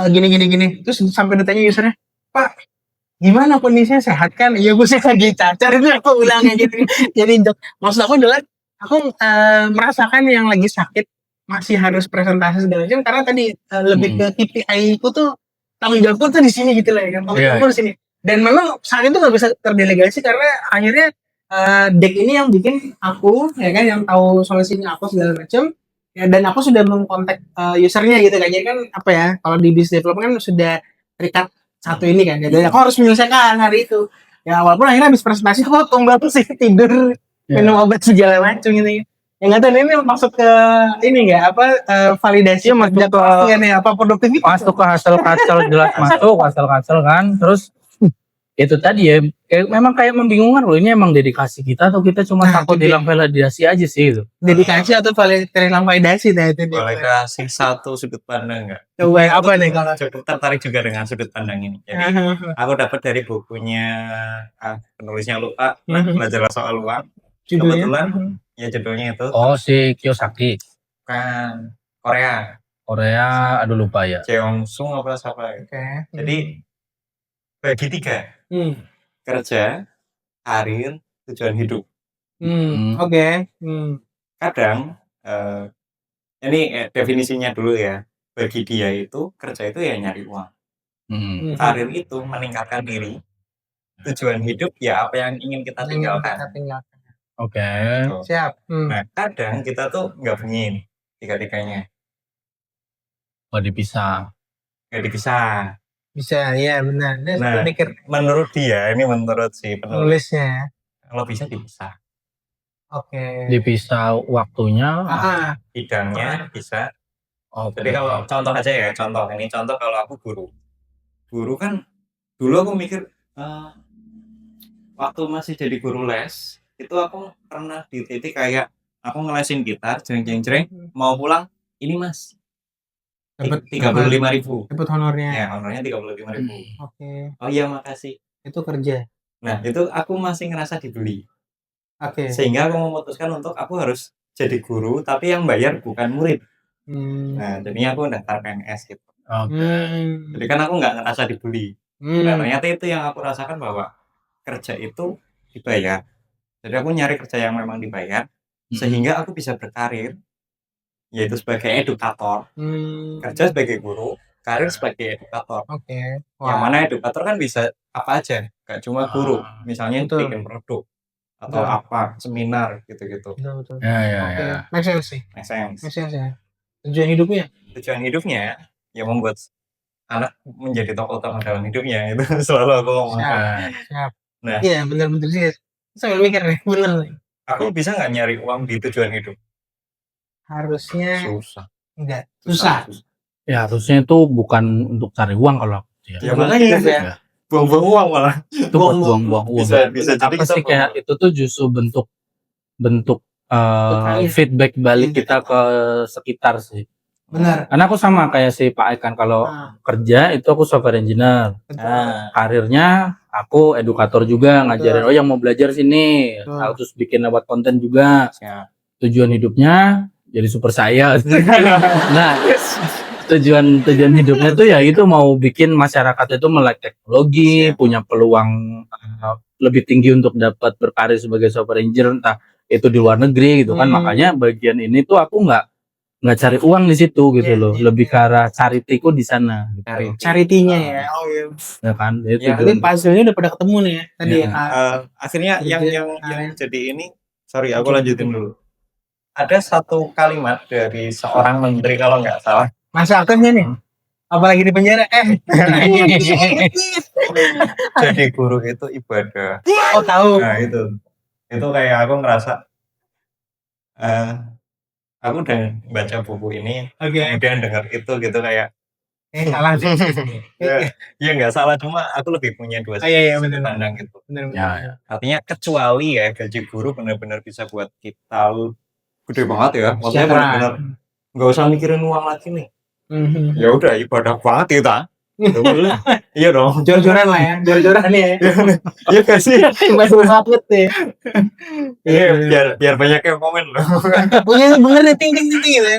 Gini. Terus sampai ditanya usernya, Pak, gimana kondisinya sehat kan? Iya gue sehat lagi cacar itu aku bilang kayak gitu. Jadi maksud aku adalah aku merasakan yang lagi sakit masih harus presentasi segala macam karena tadi lebih ke KPI ku tuh tanggung jawabku tuh di sini gitu lah ya kan. Tanggung jawabku di sini. Dan memang saat itu nggak bisa terdelegasi karena akhirnya deck ini yang bikin aku ya kan yang tahu solusinya aku segala macam. Ya, dan aku sudah mengkontak usernya gitu kan. Jadi kan apa ya kalau di business development kan sudah terikat satu ini kan. Jadi aku harus menyelesaikan hari itu. Ya walaupun akhirnya habis presentasi aku tumbal tuh sih tidur minum obat segala macam gitu. Yang nggak tahu ini masuk ke ini nggak apa validasi Iya, masuk ke apa produktivitas masuk ke hasil kacel jelas masuk hasil kacel kan. Terus itu tadi ya memang kayak membingungkan loh, ini emang dedikasi kita atau kita cuma takut hilang validasi aja sih itu. Dedikasi atau hilang validasi nah itu dia. Boleh kasih satu sudut pandang nggak? Coba apa nih kalau Cukup tertarik juga dengan sudut pandang ini. Jadi aku dapat dari bukunya penulisnya lupa belajar soal uang. Kebetulan ya judulnya itu Oh si Kiyosaki. kan Korea. Aduh lupa ya. Jeong Sung apa siapa? Oke. Jadi bagi 3. Kerja, karir, tujuan hidup. Oke. Kadang ini definisinya dulu ya. Bagi dia itu kerja itu ya nyari uang. Karir itu meningkatkan diri. Tujuan hidup ya apa yang ingin kita tinggalkan. Oke. Siap. Nah kadang kita tuh nggak ingin 3-tiganya. Oh dipisah. Nggak dipisah. Bisa ya benar. Nah, menurut dia, ini menurut si penulisnya, kalau bisa dipisah. Oke. Dipisah waktunya, bidangnya bisa. Oh, jadi kalau contoh aja ya, contoh kalau aku guru kan dulu aku mikir waktu masih jadi guru les itu aku pernah di titik kayak aku ngelesin gitar, jreng mau pulang ini mas. Dapat 35.000. Dapat honornya. Ya, honornya 35.000. Oke. Oh iya makasih. Itu kerja. Nah, itu aku masih ngerasa dibeli. Oke. Sehingga aku memutuskan untuk aku harus jadi guru tapi yang bayar bukan murid. Nah, jadinya aku daftar PNS gitu. Jadi kan aku nggak ngerasa dibeli. Nah, ternyata itu yang aku rasakan bahwa kerja itu dibayar. Jadi aku nyari kerja yang memang dibayar sehingga aku bisa berkarir yaitu sebagai edukator, kerja sebagai guru, karir sebagai edukator. Oke. Yang mana edukator kan bisa apa aja, gak cuma guru, misalnya bikin produk atau apa, seminar gitu-gitu. Betul. Ya. Make sense sih. Make sense Ya. Tujuan hidupnya ya membuat anak menjadi tokoh utama dalam hidupnya itu selalu aku ngomong. Siap. Nah, iya benar-benar sih. Saya mikir nih, bener nih. Aku bisa nggak nyari uang di tujuan hidup? Harusnya susah. Enggak, susah. Ya harusnya itu bukan untuk cari uang kalau ya makanya ya. Buang-buang uang malah. Itu buang-buang uang. Bisa jadi apa sih kayak itu tuh justru bentuk feedback balik kita ke sekitar sih. Benar. Karena aku sama kayak si Pak Ekan, kalau Nah, kerja itu aku software engineer. betul. Karirnya aku edukator juga, ngajarin yang mau belajar sini. Betul. Terus bikin lewat konten juga. Siap. Tujuan hidupnya jadi super saya. Nah, tujuan hidupnya tuh ya itu mau bikin masyarakat itu melek teknologi, punya peluang lebih tinggi untuk dapat berkarir sebagai software engineer, entah itu di luar negeri gitu kan. Makanya bagian ini tuh aku nggak cari uang di situ gitu loh, lebih ke arah charity-ku di sana gitu. Charity-nya ya. Oh iya. Ya kan, itu Ya, Tapi puzzle-nya udah pada ketemu nih ya tadi Iya. ya. Akhirnya yang Karen. jadi ini, sorry aku lanjutin dulu. Ada satu kalimat dari seorang menteri kalau nggak salah. Masa akhirnya nih. Apalagi di penjara. Jadi guru itu ibadah. Oh tahu. Nah itu kayak aku ngerasa aku udah baca buku ini, Oke. kemudian dengar itu gitu kayak Salah sih. ya nggak salah, cuma aku lebih punya dua Iya, sudut benar. pandang gitu. Benar. ya. Artinya kecuali ya gaji guru benar-benar bisa buat kita gede banget ya, maksudnya Sejahtera. benar-benar nggak usah mikirin uang lagi nih. Mhm. Ya udah ibadah banget kita. Iya dong. Jor-joran lah ya. Jor-joran ya. Iya gak sih? Masuk banget deh. Iya, biar banyak yang komen loh. Punya bener nih ting gitu ya.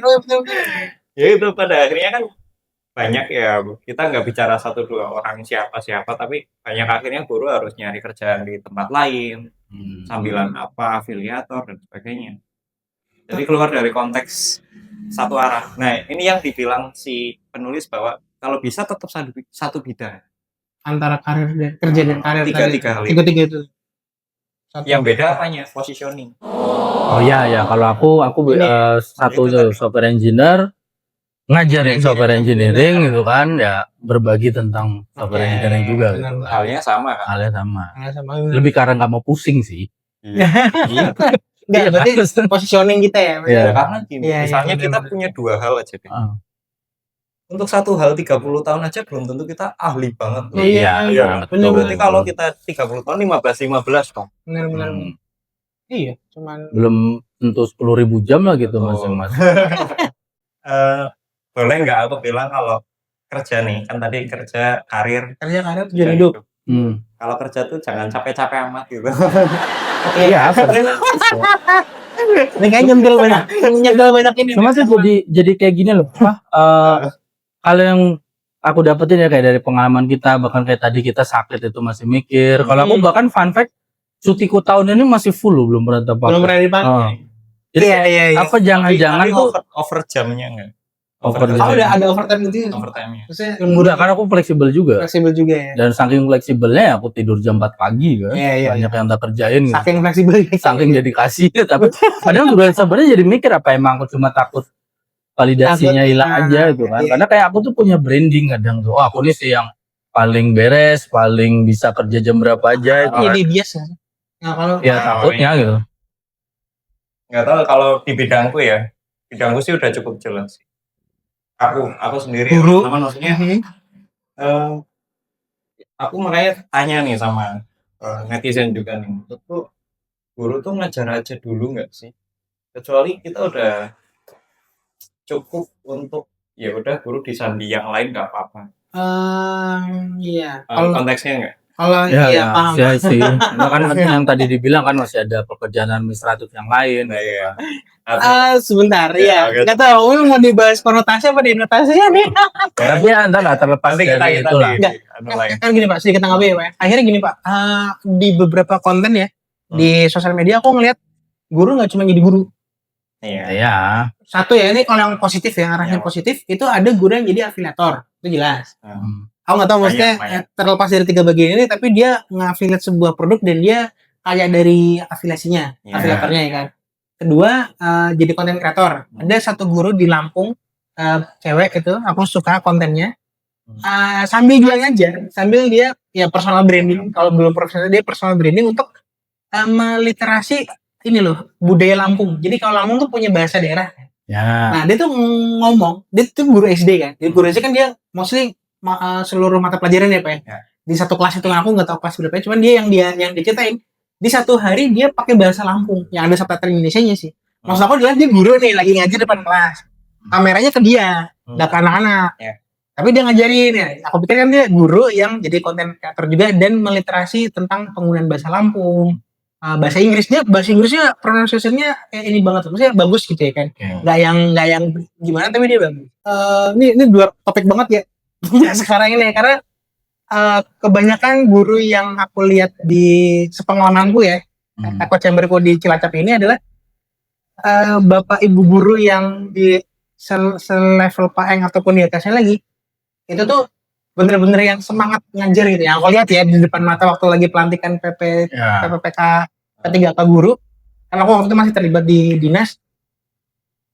Ya itu pada akhirnya kan banyak ya, kita nggak bicara satu dua orang siapa tapi banyak akhirnya guru harus nyari kerjaan di tempat lain, sambilan apa, afiliator dan sebagainya. Jadi keluar dari konteks satu arah. Nah ini yang dibilang si penulis bahwa kalau bisa tetap satu bidang. Antara karir dan kerja dan karir Tiga hal itu. tiga itu. Satu. Yang beda apanya? Positioning. Oh ya, kalau aku satu itu software engineer, ngajarin software engineering gitu kan, ya berbagi tentang software engineering juga gitu. benar. Halnya sama kan? Halnya sama. Sama. Lebih karena nggak mau pusing sih. Iya. Enggak, berarti positioning kita ya. Iya. Ya, karena gini, Iya, misalnya benar, kita benar. punya dua hal aja deh. Ah. Untuk satu hal 30 tahun aja belum tentu kita ahli banget loh. Iya, betul. Berarti kalau kita 30 tahun 15 dong. Benar. Iya, cuman Belum tentu 10.000 jam lah gitu Betul. mas. Boleh nggak aku bilang kalau kerja nih, kan tadi kerja karir kerja karir tujuan hidup. Kalau kerja tuh jangan capek-capek amat gitu. Iya. Ini kayak nyempil banyak ini. Cuma sih jadi kayak gini loh. Hal yang aku dapetin ya kayak dari pengalaman kita, bahkan kayak tadi kita sakit itu masih mikir. Kalau aku bahkan fun fact, cutiku tahun ini masih full loh, belum pernah terpakai. Belum pernah dipakai. Jadi Iya. apa jangan-jangan Tapi tuh over jamnya nggak? Over Oh, jam. ada overtime gitu. Overtime-nya. Maksudnya Udah, karena aku fleksibel juga. fleksibel juga ya. Dan saking fleksibelnya ya aku tidur jam 4 pagi kan. Iya. Banyak yang tak kerjain gitu. Saking fleksibel. Saking dedikasi. Tapi kadang juga sebenarnya jadi mikir apa emang aku cuma takut validasinya hilang aja gitu kan. Karena kayak aku tuh punya branding kadang tuh. Oh, aku nih sih yang paling beres, paling bisa kerja jam berapa aja. Ini biasa. Nah, kalau Ya takutnya gitu. Nggak tahu kalau di bidangku ya. Bidangku sih udah cukup jelas. Aku sendiri Guru. maksudnya aku makanya tanya nih sama netizen juga nih, menurutku guru tuh ngajar aja dulu nggak sih? Kecuali kita udah cukup untuk ya udah guru disandi yang lain nggak apa-apa. Iya. Konteksnya nggak? Kalau iya paham. Ya sih. Itu kan yang tadi dibilang kan masih ada pekerjaan administratif yang lain. Nah iya. Sebentar Ya, ya. oke. Nggak tahu lu mau dibahas konotasi apa denotasinya nih? Tapi ya entar lah terlepas Pasti kita dari itu lah. Nggak. lain. Kan gini Pak, sedikit tanggapi ya Pak. Akhirnya gini Pak, di beberapa konten ya di sosial media aku ngeliat guru nggak cuma jadi guru. Iya. Ya. Satu ya, ini kalau yang positif ya, arahnya Ya. positif, itu ada guru yang jadi afiliator. Itu jelas. Aku nggak tahu maksudnya Banyak. terlepas dari tiga bagian ini, tapi dia ngafiliat sebuah produk dan dia kaya dari afiliasinya, Ya. afiliatornya ya kan. Kedua, jadi konten kreator. Ada satu guru di Lampung, cewek itu, aku suka kontennya. Sambil dia ngajar, sambil dia ya personal branding. Kalau belum profesional dia personal branding untuk meliterasi ini loh budaya Lampung. Jadi kalau Lampung tuh punya bahasa daerah. Ya. Nah dia tuh ngomong, dia tuh guru SD kan. Jadi guru SD kan dia mostly seluruh mata pelajaran ya Pak ya. Ya. Di satu kelas itu aku nggak tahu kelas berapa, cuman dia yang dia ceritain di satu hari dia pakai bahasa Lampung yang ada subtitle Indonesianya sih. Maksud aku adalah dia guru nih lagi ngajar depan kelas, kameranya ke dia, nggak ke anak-anak. Ya. Tapi dia ngajarin ya. Aku pikir kan dia guru yang jadi konten kreator juga dan meliterasi tentang penggunaan bahasa Lampung. Bahasa Inggrisnya pronunciation-nya kayak ini banget, maksudnya bagus gitu ya kan. Nggak yang gimana tapi dia bagus. Ini dua topik banget ya sekarang ini ya, karena kebanyakan guru yang aku lihat di sepengalamanku ya, aku chamberku di Cilacap ini adalah bapak ibu guru yang di selevel Pak Eng ataupun di atasnya lagi, itu tuh bener-bener yang semangat ngajar gitu. Yang aku lihat ya di depan mata waktu lagi pelantikan PPPK P3K guru, karena aku waktu itu masih terlibat di dinas.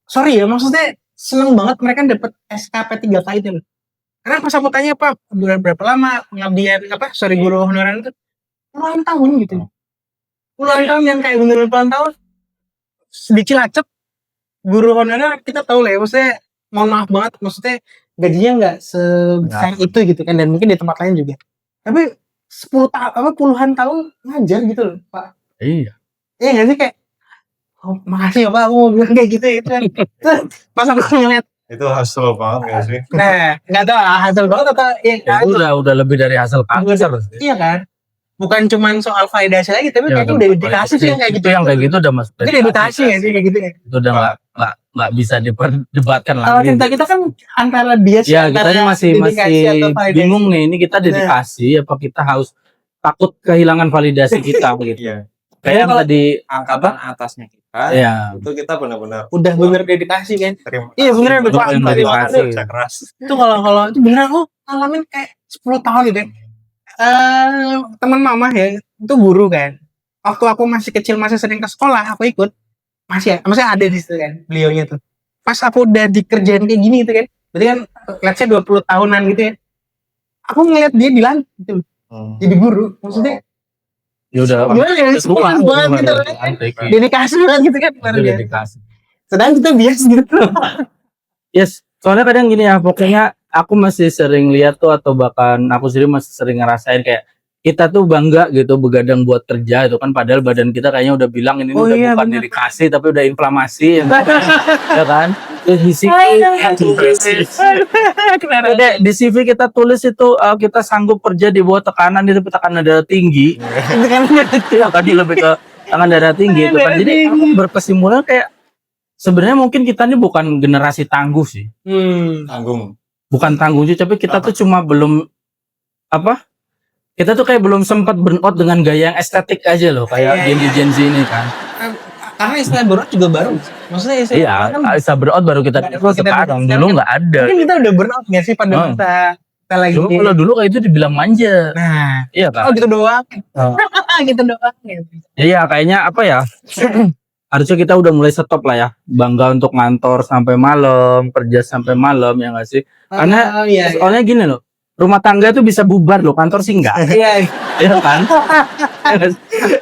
Sorry ya, maksudnya seneng banget mereka dapat SK P3K itu loh. Karena pas aku tanya Pak, berapa lama pengabdian guru honorer itu? Puluhan tahun gitu. Puluhan tahun yang kayak bener-bener puluhan tahun. Di Cilacap guru honorer kita tahu lah ya, maksudnya mohon maaf banget, maksudnya gajinya nggak sebesar itu gitu kan, dan mungkin di tempat lain juga. Tapi puluhan tahun ngajar gitu loh Pak. Iya. Iya nggak sih, kayak makasih ya Pak, aku mau bilang kayak gitu ya kan. Pas aku ngeliat Itu hasil banget gak sih? nah nggak tahu hasil banget atau Itu udah lebih dari hasil kanker. iya kan, bukan cuman soal validasi lagi, tapi kayaknya udah dedikasi sih yang kayak gitu. Itu yang kayak gitu udah masuk. Itu dedikasi nggak sih kayak gitu ya? Itu udah nggak bisa diperdebatkan Kalau lagi. kita kan antara dia sih, Ya antara kita masih dedikasi atau validasi. bingung nih. Ini kita dedikasi apa kita harus takut kehilangan validasi kita gitu. Iya. Kayak yang tadi Angkatan atasnya kita, ya itu kita benar-benar Udah bener dedikasi kan. terima Iya bener Betul, Pak. bener dedikasi. kerja keras. Itu kalau itu bener aku ngalamin kayak 10 tahun gitu ya. Teman mama ya itu guru kan. Waktu aku masih kecil masih sering ke sekolah, aku ikut. Masih ada di situ kan beliaunya tuh. Pas aku udah dikerjain kayak gini gitu kan. Berarti kan let's say 20 tahunan gitu ya. Aku ngeliat dia dilantik gitu. Jadi guru. Maksudnya ya udah gimana ya, semangat banget gitu kan. Dedikasi banget gitu kan. Luar Itu biasa. dedikasi. Sedangkan kita biasa gitu. Yes, soalnya kadang gini ya, pokoknya aku masih sering lihat tuh, atau bahkan aku sendiri masih sering ngerasain kayak kita tuh bangga gitu begadang buat kerja itu kan, padahal badan kita kayaknya udah bilang ini udah iya, bukan bener. dedikasi tapi udah inflamasi ya kan. Terus di CV kita tulis itu kita sanggup kerja di bawah tekanan itu, tekanan darah tinggi. Ya tadi lebih ke tekanan darah tinggi itu kan. Jadi aku berkesimpulan kayak sebenarnya mungkin kita ini bukan generasi tangguh sih. Tanggung. Bukan tangguh sih, tapi kita tuh cuma belum kita tuh kayak belum sempat burn out dengan gaya yang estetik aja loh, kayak Gen Z ini kan. Karena istilah burnout juga baru. Maksudnya Iya, istilah burn out baru kita sekarang, dulu nggak ada. Mungkin kita udah burnout nggak sih pada masa kita lagi. Kalau dulu kayak itu dibilang manja. Nah, Iya kan? gitu doang. Gitu doang. Iya, kayaknya apa ya? Harusnya kita udah mulai stop lah ya. Bangga untuk ngantor sampai malam, kerja sampai malam, ya nggak sih? Karena soalnya gini loh, rumah tangga tuh bisa bubar loh, kantor sih enggak. Iya. Iya kan?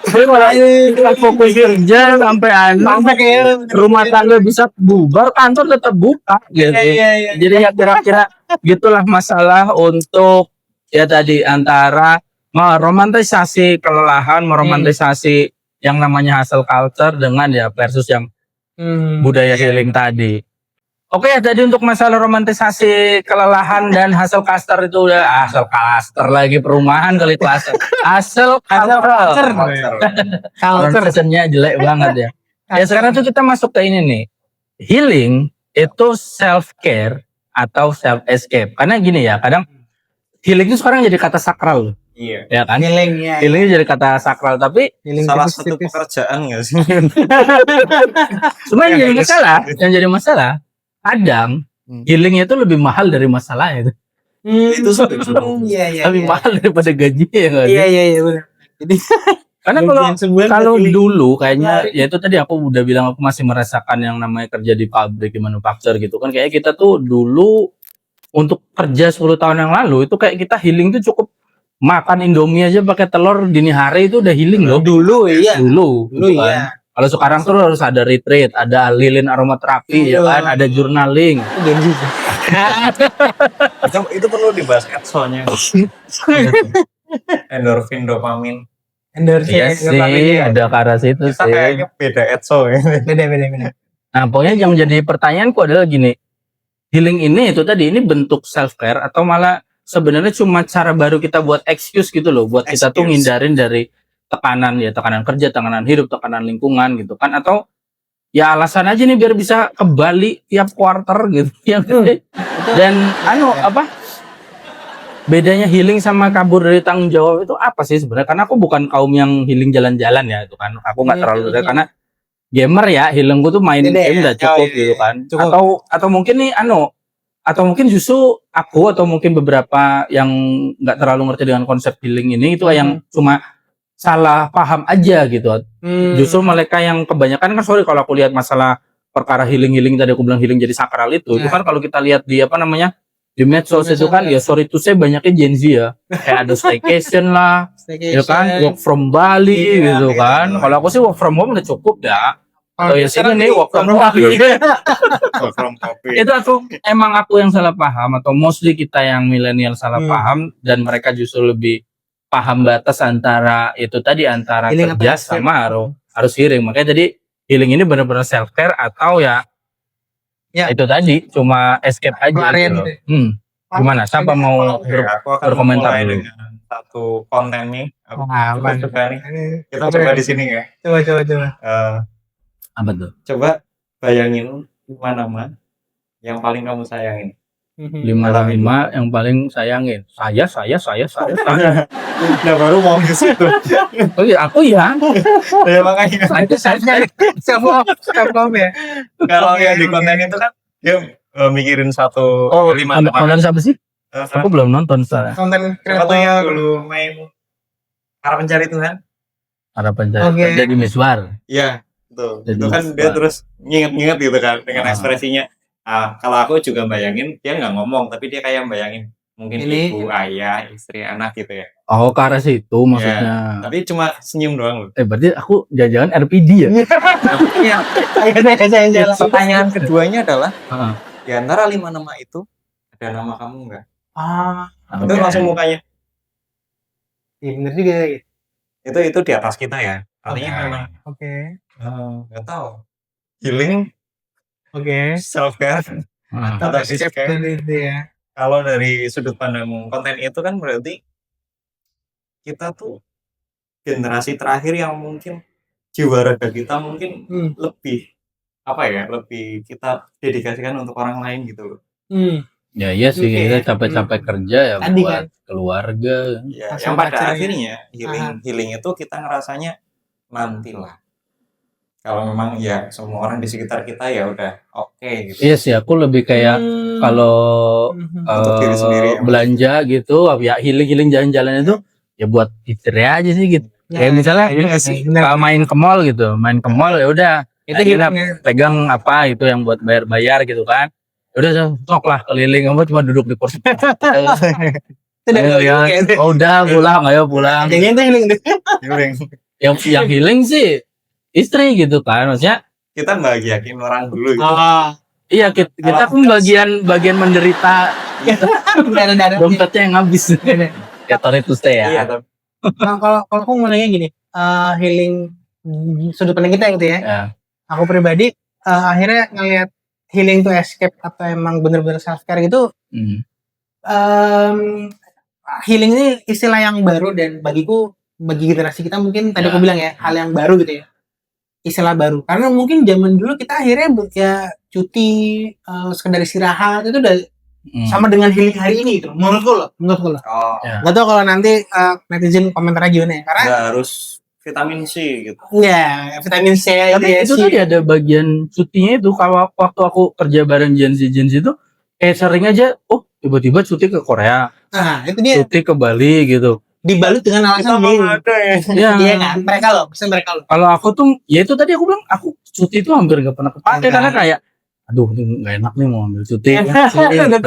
Tapi malah kita fokus kerja sampai kayak rumah tangga bisa bubar, kantor tetap buka gitu. Iya. Jadi ya kira-kira gitulah masalah untuk ya tadi antara meromantisasi kelelahan, meromantisasi yang namanya hustle culture dengan ya versus yang budaya healing tadi. Oke ya, tadi untuk masalah romantisasi kelelahan dan hustle culture itu udah hustle culture lagi, perumahan kali itu hustle culture. Pronunciation-nya jelek banget ya. Ya sekarang tuh kita masuk ke ini nih. Healing itu self care atau self escape. Karena gini ya, kadang healing itu sekarang jadi kata sakral loh. Iya. Ya kan? Healing Healing jadi kata sakral, tapi Salah satu pekerjaan nggak sih? cuma yang jadi masalah kadang healingnya itu lebih mahal dari masalahnya itu. Itu sebenarnya. Lebih mahal daripada gajinya ya nggak sih? Iya benar. Jadi karena kalau dulu kayaknya ya itu tadi aku udah bilang, aku masih merasakan yang namanya kerja di pabrik, di manufacture gitu kan, kayak kita tuh dulu untuk kerja 10 tahun yang lalu itu kayak kita healing tuh cukup makan Indomie aja pakai telur dini hari itu udah healing loh. Dulu kan. Kalau sekarang tuh harus ada retreat, ada lilin aromaterapi, ya kan, ada journaling. Itu perlu dibahas etsonya. Endorfin, dopamin. Iya sih, ada ke arah situ Kita sih. kayaknya beda etso ya. Beda. Nah, pokoknya yang menjadi pertanyaanku adalah gini. healing ini itu tadi ini bentuk self care atau malah sebenarnya cuma cara baru kita buat excuse gitu loh, buat kita tuh ngindarin dari tekanan kerja, tekanan hidup, tekanan lingkungan gitu kan, atau ya alasan aja nih biar bisa ke Bali tiap quarter gitu ya. Dan bedanya healing sama kabur dari tanggung jawab itu apa sih sebenarnya? Karena aku bukan kaum yang healing jalan-jalan ya, itu kan. Aku nggak terlalu karena gamer ya, healingku tuh main game udah cukup gitu kan. Atau mungkin nih atau mungkin justru aku atau mungkin beberapa yang nggak terlalu ngerti dengan konsep healing ini itu yang cuma salah paham aja gitu. Justru mereka yang kebanyakan kan, sorry kalau aku lihat masalah perkara healing tadi aku bilang healing jadi sakral itu kan kalau kita lihat di di medsos itu kan ya, sorry to say banyaknya Gen Z ya, kayak ada staycation lah, ya kan, work from Bali gitu kan. Kalau aku sih work from home udah cukup ya. Oh ya sini nih work from Bali. Itu emang aku yang salah paham atau mostly kita yang milenial salah paham, dan mereka justru lebih paham batas antara itu tadi, antara healing kerja sama harus healing. Makanya tadi healing ini benar-benar self care atau ya itu tadi cuma escape aja gitu. Gimana? Siapa mau berkomentar dulu? Dengan satu konten nih. Aku coba nih. Kita coba di sini ya. Coba. Apa tuh? Coba bayangin 5 nama yang paling kamu sayangin. 5 nama yang paling sayangin. Saya. Udah baru mau ke situ. Oh iya, aku ya. Ya makanya. Self love ya. Kalau yang di konten itu kan dia mikirin 5 nama. Konten siapa sih? Aku belum nonton soalnya. Konten kreator dulu main Para Pencari Tuhan. Jadi miswar. Iya, tuh. Itu kan dia terus nginget-nginget gitu kan dengan ekspresinya. Kalau aku juga bayangin dia nggak ngomong, tapi dia kayak bayangin mungkin ibu, ayah, istri, anak gitu ya. Oh, ke arah situ maksudnya. Tapi cuma senyum doang loh. Berarti aku jangan-jangan RPD ya? Iya. Pertanyaan keduanya adalah di antara 5 nama itu ada nama kamu nggak? Itu langsung mukanya. Iya benar juga. Itu di atas kita ya. Artinya memang. Nggak tahu. Healing. Self care atau escape itu ya. Kalau dari sudut pandangmu konten itu kan berarti kita tuh generasi terakhir yang mungkin jiwa raga kita mungkin lebih lebih kita dedikasikan untuk orang lain gitu loh. Ya iya sih, kita capek-capek kerja ya tadi buat kan keluarga. Ya, yang pada akhirnya healing itu kita ngerasanya nantilah. Kalau memang ya semua orang di sekitar kita ya udah oke gitu. Iya sih, aku lebih kayak kalau belanja gitu, ya healing jalan-jalan itu ya buat istri aja sih gitu. Kayak misalnya kalau main ke mall ya udah itu kita pegang apa itu yang buat bayar gitu kan. Udah sok lah keliling, kamu cuma duduk di kursi. Udah pulang. Yang healing sih istri gitu kan, maksudnya kita bahagiain orang dulu gitu. Iya, kita pun bagian menderita. Dompetnya yang habis. Ya sorry to say ya. Nah, kalau aku mau nanya gini, healing sudut pandang kita gitu ya. Aku pribadi akhirnya ngelihat healing to escape atau emang bener-bener self care gitu. Healing ini istilah yang baru, dan bagi generasi kita mungkin tadi aku bilang ya, hal yang baru gitu ya. Istilah baru, karena mungkin zaman dulu kita akhirnya ya cuti, sekedar istirahat itu udah sama dengan healing hari ini gitu. Menurutku loh. Nggak tahu kalau nanti netizen komentarnya gimana ya, karena nggak harus vitamin C gitu. Ya, vitamin C. Tapi itu tadi ada bagian cutinya itu. Kalau waktu aku kerja bareng Gen Z itu kayak sering aja, tiba-tiba cuti ke Korea, itu dia, cuti ke Bali gitu. Dibalut dengan alasan iya kan, mereka loh. Kalau aku tuh ya itu tadi aku bilang, aku cuti itu hampir nggak pernah kepake karena kayak aduh ini nggak enak nih mau ambil cuti. Ada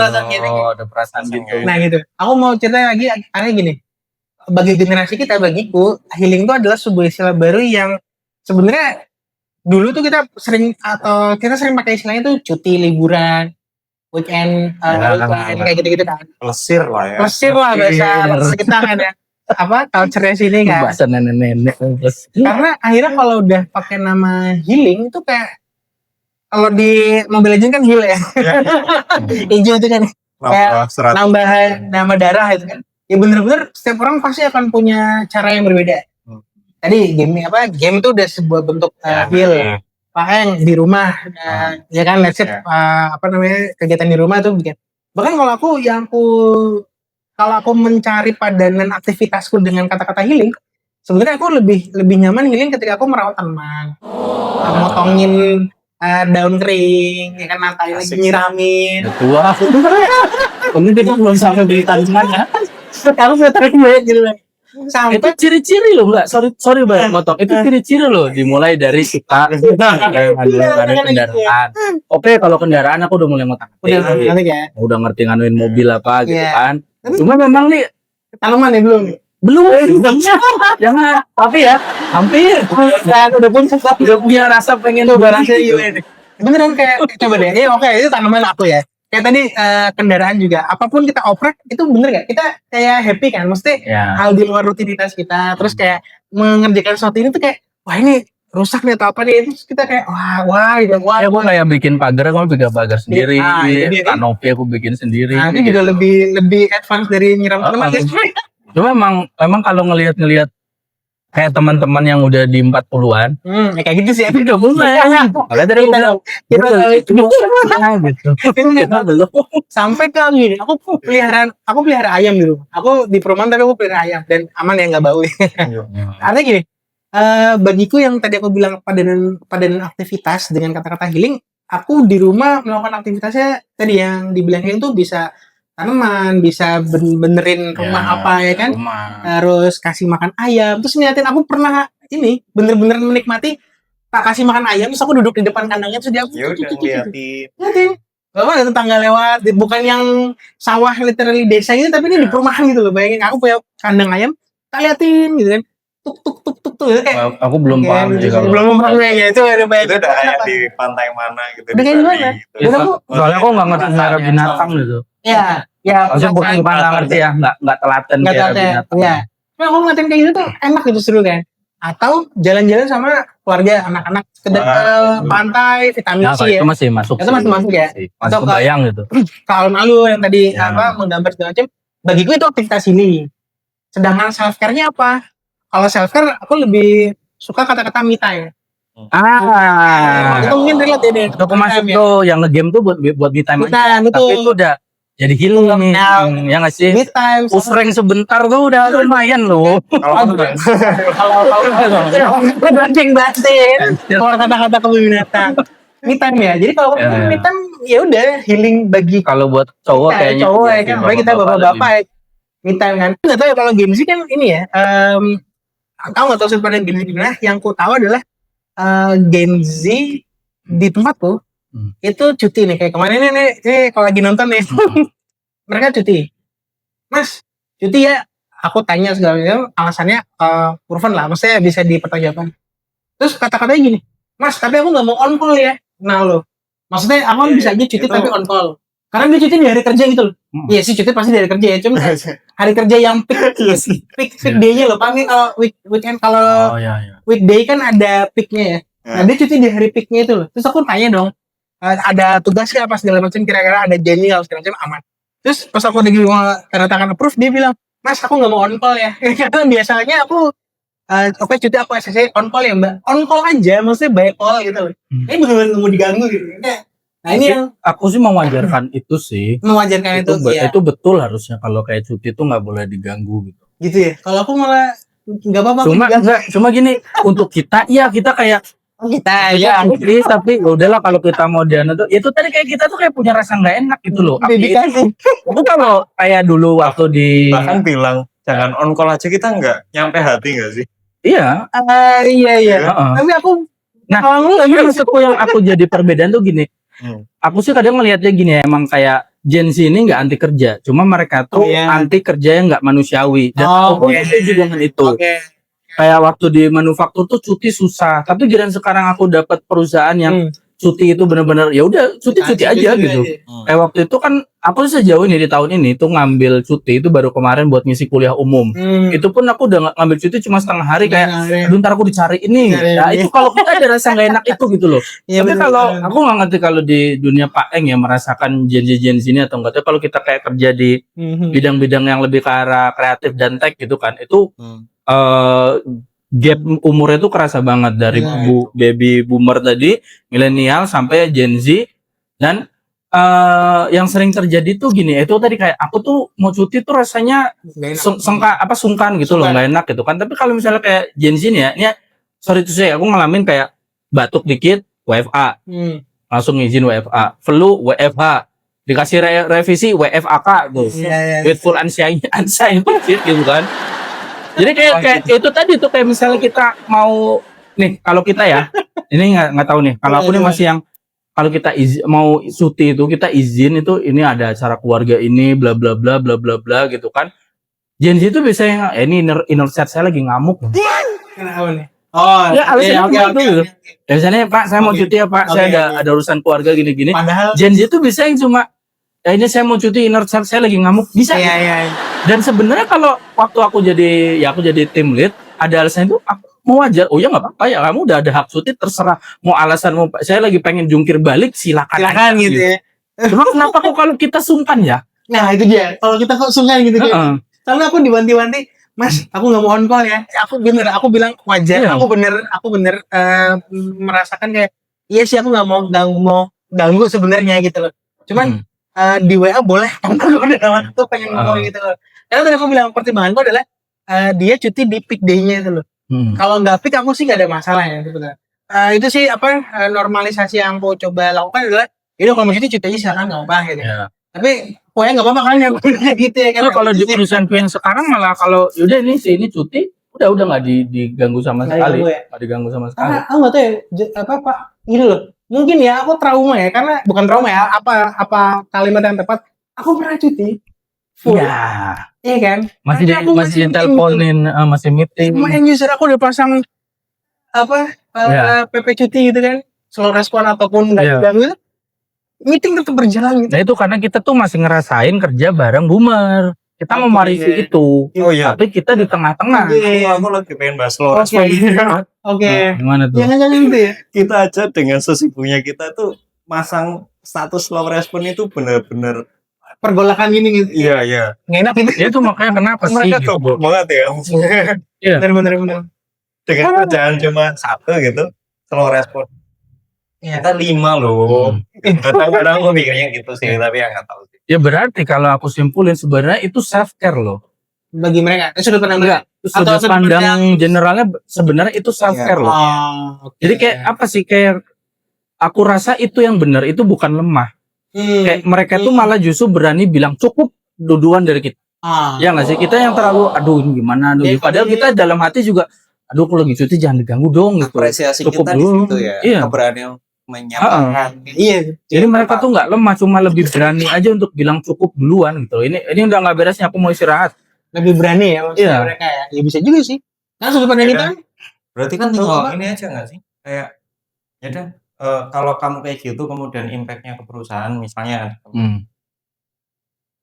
perasaan gitu. Nah gitu, aku mau cerita lagi karena gini, bagi generasi kita, bagiku healing itu adalah sebuah istilah baru yang sebenarnya dulu tuh kita sering pakai istilahnya tuh cuti, liburan, weekend, kayak gitu-gitu kan. Plesir lah bahasa kita kan ya. Culture-nya sini kan. Bahasa nenek-nenek. Karena akhirnya kalau udah pakai nama healing itu kayak kalau di Mobile Legends kan heal ya. Hijau itu kan kayak serat. nambah darah itu kan. Ya bener-bener setiap orang pasti akan punya cara yang berbeda. Tadi game itu udah sebuah bentuk heal. Paling di rumah ya kan let's say kegiatan di rumah tuh bikin. Bahkan kalau aku mencari padanan aktivitasku dengan kata-kata healing, sebenarnya aku lebih nyaman healing ketika aku merawat tanaman, motongin daun kering, ya kan nanti lagi nyiramin. Tua. Ini kita belum sampai beli tanaman ya. Aku sudah tarik banyak gitu kan. Itu Sampai ciri-ciri loh, enggak. Sorry banget motong. Itu ciri-ciri loh, dimulai dari kita ada kendaraan. Oke, kalau kendaraan aku udah mulai ngotak. nanti ya. Udah ngerti nganuin mobil apa gitu Iya. kan. Cuma memang nih Tanaman ya belum. jangan tapi ya hampir udah punya rasa pengen Coba rasa beneran kayak coba deh. Oke, itu tanaman aku ya. Kayak tadi kendaraan juga. Apapun kita oprek itu bener gak? Kita kayak happy kan. Mesti ya. hal di luar rutinitas kita. Terus kayak mengerjakan sesuatu ini tuh kayak wah ini rusak nih atau apa nih. Terus kita kayak wah gitu. Wah, Ya gue kayak bikin pagar, aku bikin pagar sendiri. itu dia kan. Kanopi aku bikin sendiri. Nah, itu juga lebih advance dari nyiram tanaman. Cuma memang kalau ngelihat kayak teman-teman yang udah di 40-an, Ya kayak gitu sih. itu udah mulai. Kalau dari kita belum. Sampai ke gini, aku pelihara ayam dulu. Aku di perumahan tapi aku pelihara ayam dan aman ya nggak bau. Artinya gini, bagiku yang tadi aku bilang padanan aktivitas dengan kata-kata healing, aku di rumah melakukan aktivitasnya tadi yang dibilang healing tuh bisa tanaman, bisa benerin rumah apa ya kan, terus kasih makan ayam, terus ngeliatin aku pernah ini bener-bener menikmati tak kasih makan ayam, terus aku duduk di depan kandangnya terus dia Ya udah ngeliatin. Bapak ada tetangga lewat, bukan yang sawah literally desa gitu, tapi ini di perumahan gitu loh. Bayangin aku punya kandang ayam, tak liatin gitu kan, tuk gitu kayak. Aku belum paham sih kalau. Belum paham ya itu ada banyak. Itu udah kayak di pantai mana gitu. Udah kayak di gimana? Bali gitu. Dan aku Soalnya aku nggak ngerti cara binatang gitu. ya Maksudnya bukan nggak ngerti ya, nggak telaten nggak kayak tahu binatang. ya. Tapi aku ngeliatin kayak gitu tuh enak gitu seru kan. Atau jalan-jalan sama keluarga anak-anak ke pantai vitamin Ya, C kalau ya. itu masih masuk. Itu masih masuk ya. Masih Atau kebayang gitu. Kalau malu yang tadi Ya. menggambar segala macam, bagiku itu aktivitas ini. Sedangkan self care-nya apa? Kalau self care aku lebih suka kata-kata me time. Itu mungkin relate ya deh. Itu aku masuk tuh yang nge-game tuh buat me time Me aja. time Tapi itu betul. udah jadi healing ya nggak sih? Me time. Push rank sebentar tuh udah lumayan loh. Kalau banting-banting keluar kata-kata kebinatang. Me time ya. Jadi kalau Ya. me time ya udah healing bagi Kalau buat cowok kayaknya cowok iya ya sih, kan. Apalagi kita bapak-bapak ya. Me time kan. Nggak tahu ya kalau Gen Z kan ini ya. Tahu nggak tahu sudut pandang Gen Z gimana? Yang ku tahu adalah Gen Z di tempatku itu cuti nih kayak kemarin ini kalau lagi nonton nih mereka cuti. Mas cuti ya? Aku tanya segala macam alasannya proven lah, maksudnya bisa dipertanggungjawabkan. Terus kata-katanya gini, Mas tapi aku nggak mau on call ya. Nah lo, maksudnya aku kan bisa aja cuti itu. tapi on call. Karena dia cuti di hari kerja gitu loh. Iya sih cuti pasti di hari kerja ya, cuma hari kerja yang peak day-nya loh. Paling kalau weekend kalau weekday kan ada peak-nya ya. Nah dia cuti di hari peak-nya itu loh. Terus aku tanya dong, ada tugasnya apa segala macam, kira-kira ada janji kalau segala macam aman. Terus pas aku lagi mau tanda tangan approve, dia bilang, Mas aku nggak mau on call ya. Karena biasanya aku oke cuti aku SCC on call ya mbak. On call aja, maksudnya by call gitu loh. Ini benar-benar nggak mau diganggu gitu. Nah ini yang aku sih mewajarkan itu sih. mewajarkan itu. Itu betul harusnya kalau kayak cuti itu nggak boleh diganggu gitu. Gitu ya. Kalau aku malah nggak apa-apa. Cuma gini untuk kita, ya kita kayak kita ya tapi udahlah kalau kita mau diana tuh itu tadi kayak kita tuh kayak punya rasa nggak enak gitu loh. Dedikasi. Aku kalau kayak dulu waktu di bahkan bilang jangan on call aja, kita nggak nyampe hati nggak sih? iya Iya. Tapi aku maksudku yang aku jadi perbedaan tuh gini. Aku sih kadang ngelihatnya gini ya, emang kayak Gen Z ini nggak anti kerja, cuma mereka tuh anti kerja yang nggak manusiawi. Dan aku setuju dengan itu. Kayak waktu di manufaktur tuh cuti susah, tapi giliran sekarang aku dapat perusahaan yang cuti itu benar-benar ya udah cuti aja gitu. Kayak waktu itu kan aku sejauh ini di tahun ini tuh ngambil cuti itu baru kemarin buat ngisi kuliah umum. Itu pun aku udah ngambil cuti cuma setengah hari kayak aduh ntar aku dicari ini. Nah itu kalau kita ada rasa nggak enak itu gitu loh. Tapi kalau aku nggak ngerti kalau di dunia Pak Eng ya merasakan gen sini atau enggak. Tapi kalau kita kayak kerja di bidang-bidang yang lebih ke arah kreatif dan tech gitu kan itu gap umurnya tuh kerasa banget dari baby boomer tadi, milenial sampai Gen Z dan yang sering terjadi tuh gini, itu tadi kayak aku tuh mau cuti tuh rasanya sungkan gitu loh, nggak enak gitu kan. Tapi kalau misalnya kayak Gen Z nih ya, sorry tuh saya aku ngalamin kayak batuk dikit WFA, langsung izin WFA, flu WFH, dikasih revisi WFAK tuh, with full anxiety gitu kan. Jadi kayak itu tadi tuh kayak misalnya kita mau nih kalau kita ya ini nggak tahu nih kalau aku nih masih yang kalau kita mau cuti itu kita izin itu ini ada acara keluarga ini bla bla bla bla bla bla gitu kan. Gen Z itu biasanya ini inner chat saya lagi ngamuk. Kenapa nih? Oh ya alasannya gitu. Biasanya Pak saya mau cuti ya Pak saya ada urusan keluarga gini-gini. Padahal Gen Z itu biasanya cuma ya ini saya mau cuti inner chat saya lagi ngamuk bisa. Dan sebenarnya kalau waktu aku jadi tim lead ada alasan itu mau wajar. Oh ya nggak apa-apa ya kamu udah ada hak cuti terserah mau alasan mau saya lagi pengen jungkir balik silakan gitu ya. Cuma kenapa kok kalau kita sungkan ya? Nah itu dia kalau kita kok sungkan gitu kan. Karena aku diwanti-wanti Mas aku nggak mau on call ya. Aku bilang wajar. Aku bener merasakan kayak iya sih aku nggak mau ganggu sebenarnya gitu loh. Cuman di WA boleh karena gue udah waktu pengen ngomong gitu loh. Karena tadi aku bilang pertimbanganku adalah dia cuti di peak day-nya itu loh. Kalau nggak peak aku sih nggak ada masalah ya sebetulnya. Itu sih normalisasi yang aku coba lakukan adalah ini kalau mau cuti aja silakan nggak apa gitu. Tapi pokoknya nggak apa-apa kan ya gitu ya kan. Kalau di perusahaanku yang sekarang malah kalau udah ini cuti udah nggak diganggu sama sekali. Nggak diganggu sama sekali. Aku nggak tahu ya apa gitu loh. Mungkin ya aku trauma ya karena bukan trauma ya apa kalimat yang tepat aku pernah cuti full iya kan masih diteleponin masih meeting sama end user aku udah pasang PP cuti gitu kan slow respon ataupun nggak diganggu meeting tetap berjalan gitu. Nah itu karena kita tuh masih ngerasain kerja bareng boomer kita memarisi itu tapi kita di tengah-tengah aku lagi pengen bahas slow respon gimana tuh jangan gitu ya kita aja dengan sesibuknya kita tuh masang status slow respon itu bener-bener pergolakan gini gitu iya nggak enak gitu ya itu makanya kenapa sih mereka gitu banget ya bener dengan kerjaan cuma satu gitu slow respon kita 5 loh kadang-kadang gue mikirnya gitu sih tapi ya nggak tahu sih. Ya berarti kalau aku simpulin sebenarnya itu self care loh bagi mereka sudut pandang sudut pandang generalnya sebenarnya itu self care loh jadi kayak apa sih kayak aku rasa itu yang benar itu bukan lemah kayak mereka tuh malah justru berani bilang cukup duluan dari kita ya nggak sih kita yang terlalu aduh ini gimana padahal kita dalam hati juga aduh kalau lagi cuti jangan diganggu dong gitu apresiasi cukup kita dulu di situ ya keberanian menyatakan jadi mereka tuh nggak lemah cuma lebih berani aja untuk bilang cukup duluan gitu ini udah nggak beresnya aku mau istirahat lebih berani ya maksudnya mereka ya bisa juga sih kan sudut pandang kita berarti kan tinggal ini aja nggak sih kayak ya udah kalau kamu kayak gitu kemudian impactnya ke perusahaan misalnya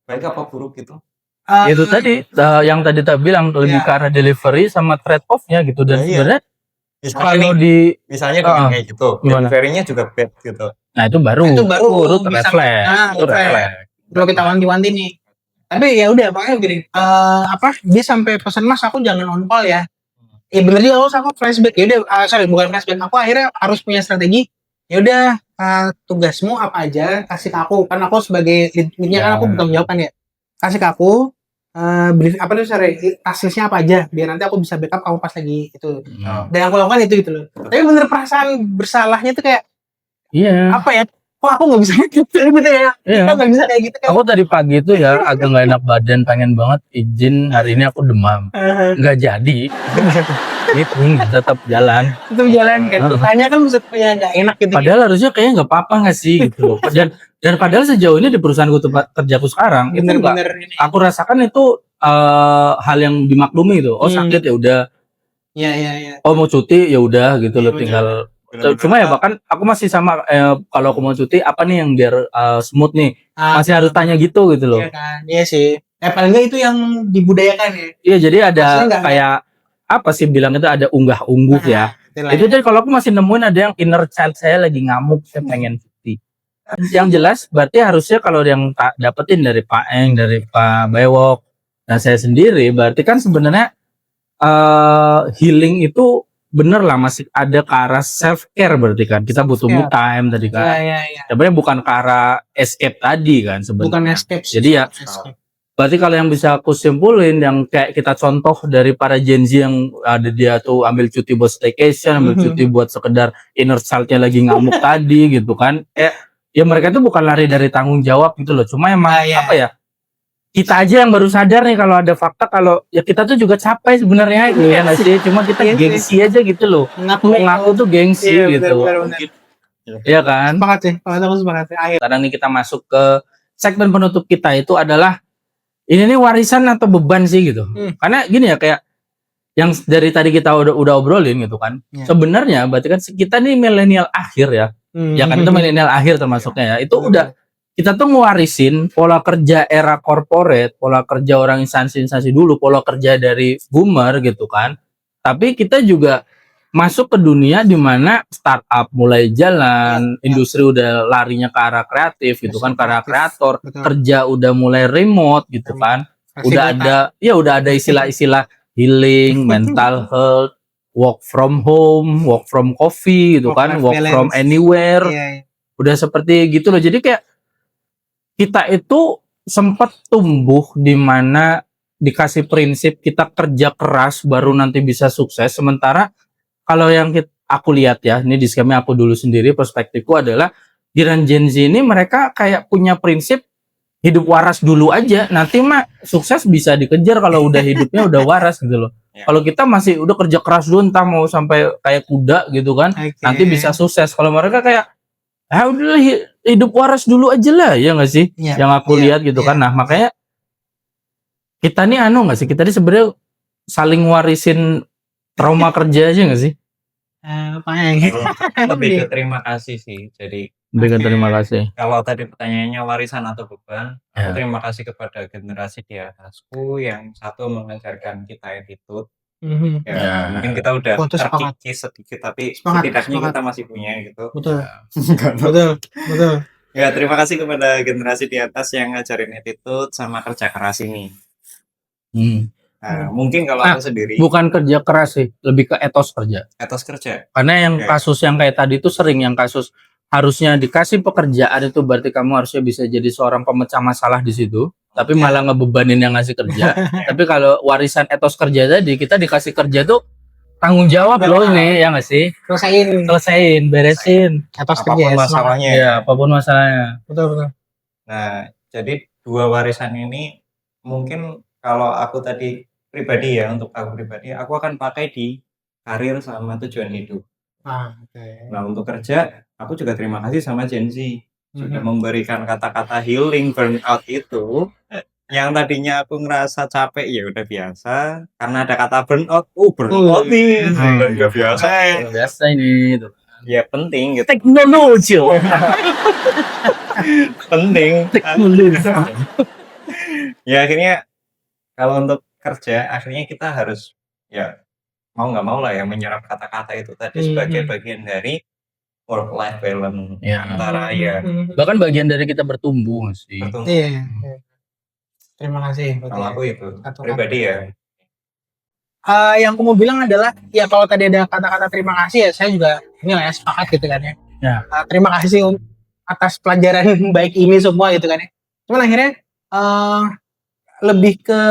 baik apa buruk gitu itu tadi yang tadi tak bilang lebih ke arah delivery sama trade off-nya gitu dan sebenarnya kalau misalnya kayak gitu delivery-nya juga bad gitu nah itu baru refleks kalau kita wanti-wanti nih tapi ya udah makanya gini dia sampai pesan mas aku jangan on call ya bener juga aku flashback ya udah bukan flashback aku akhirnya harus punya strategi ya udah tugasmu apa aja kasih ke aku kan aku sebagai lead-nya kan aku bertanggung jawab kan ya kasih ke aku brief hasilnya apa aja biar nanti aku bisa backup kamu pas lagi itu dan aku lakukan itu gitu loh tapi bener perasaan bersalahnya tuh kayak apa ya kok aku nggak bisa gitu ya nggak bisa kayak gitu kan aku tadi pagi itu ya agak nggak enak badan pengen banget izin hari ini aku demam nggak jadi meeting tetap jalan kan tanya kan maksudnya nggak enak gitu padahal harusnya kayaknya nggak apa-apa nggak sih gitu dan padahal sejauh ini di perusahaanku tempat kerjaku sekarang itu aku rasakan itu hal yang dimaklumi itu sakit ya udah ya oh mau cuti ya udah gitu loh tinggal Cuma ya bahkan aku masih sama kalau aku mau cuti apa nih yang biar smooth nih, masih harus tanya gitu loh. Iya kan, iya sih. Paling nggak itu yang dibudayakan ya. Iya, jadi ada Maksudnya kayak apa sih bilang itu ada unggah-ungguh ya. Itulah Itu ya. jadi kalau aku masih nemuin ada yang inner child saya lagi ngamuk, saya pengen cuti. Yang jelas berarti harusnya kalau yang tak dapetin dari Pak Eng, dari Pak Bewok, dan saya sendiri, berarti kan sebenarnya healing itu bener lah masih ada ke arah self care, berarti kan kita butuh me time tadi kan. Iya. Sebenarnya bukan ke arah escape tadi kan sebenarnya. Bukan escape. Jadi ya berarti kalau yang bisa aku simpulin yang kayak kita contoh dari para Gen Z yang ada dia tuh ambil cuti buat staycation, ambil cuti buat sekedar inner child-nya lagi ngamuk tadi gitu kan. Ya mereka itu bukan lari dari tanggung jawab gitu loh. Cuma emang apa ya? Kita aja yang baru sadar nih kalau ada fakta kalau ya kita tuh juga capek sebenarnya gitu ya nggak sih? Cuma kita gengsi aja gitu loh. Ngaku tuh gengsi gitu. Iya kan? Sepakat sih. Aku sepakat sih. Akhir. Sekarang nih kita masuk ke segmen penutup kita itu adalah ini nih warisan atau beban sih gitu. Karena gini ya kayak yang dari tadi kita udah obrolin gitu kan. Sebenarnya berarti kan kita nih milenial akhir ya. Ya kan itu milenial akhir termasuknya ya. Itu udah kita tuh ngewarisin pola kerja era corporate, pola kerja orang instansi-instansi dulu, pola kerja dari boomer gitu kan. Tapi kita juga masuk ke dunia di mana startup mulai jalan, industri udah larinya ke arah kreatif gitu kan, ke arah kreator, kerja udah mulai remote gitu kan. Udah ada istilah-istilah healing, mental health, work from home, work from coffee gitu kan, work from anywhere. Udah seperti gitu loh. Jadi kayak kita itu sempat tumbuh di mana dikasih prinsip kita kerja keras baru nanti bisa sukses, sementara kalau yang aku lihat ya, ini disclaimer aku dulu sendiri, perspektifku adalah Gen Z ini mereka kayak punya prinsip hidup waras dulu aja, nanti mah sukses bisa dikejar kalau udah hidupnya udah waras gitu loh. Kalau kita masih udah kerja keras dulu, entah mau sampai kayak kuda gitu kan, nanti bisa sukses. Kalau mereka kayak, udah hidup waras dulu aja lah, ya nggak sih? Yang aku lihat gitu kan. Nah makanya kita nih nggak sih? Kita nih sebenarnya saling warisin trauma kerja aja nggak sih? Lebih ke terima kasih sih. Jadi lebih ke terima kasih. Kalau tadi pertanyaannya warisan atau beban, aku terima kasih kepada generasi di atasku yang satu mengajarkan kita attitude. Mungkin kita udah terkikis sedikit, tapi setidaknya kita masih punya gitu. Betul. Ya terima kasih kepada generasi di atas yang ngajarin attitude sama kerja keras ini. Nah, mungkin kalau aku sendiri bukan kerja keras sih, lebih ke etos kerja. Etos kerja. Karena yang kasus yang kayak tadi itu sering yang kasus harusnya dikasih pekerjaan itu berarti kamu harusnya bisa jadi seorang pemecah masalah di situ, tapi malah ngebebanin yang ngasih kerja. Tapi kalau warisan etos kerja tadi kita dikasih kerja tuh tanggung jawab loh ini, ya nggak sih? Selesain, beresin etos apapun kerja masalahnya. Ya, apapun masalahnya. Betul. Nah, jadi dua warisan ini mungkin kalau aku tadi pribadi ya, untuk aku pribadi, aku akan pakai di karir sama tujuan hidup. Nah, untuk kerja, aku juga terima kasih sama Gen Z sudah memberikan kata-kata healing burnout itu. Yang tadinya aku ngerasa capek ya udah biasa, karena ada kata burnout. Burnout nih, nggak biasa. Biasa ini. Ya penting gitu. Teknologi. Penting. Teknologi. Ya akhirnya kalau untuk kerja akhirnya kita harus ya mau nggak mau lah ya menyerap kata-kata itu tadi sebagai bagian dari work life balance antara bahkan bagian dari kita bertumbuh sih. Iya. Terima kasih. Kalau aku itu pribadi ya. Yang aku mau bilang adalah ya kalau tadi ada kata-kata terima kasih ya saya juga ini lah ya sepakat gitu kan ya. Terima kasih atas pelajaran baik ini semua gitu kan ya. Cuman akhirnya lebih ke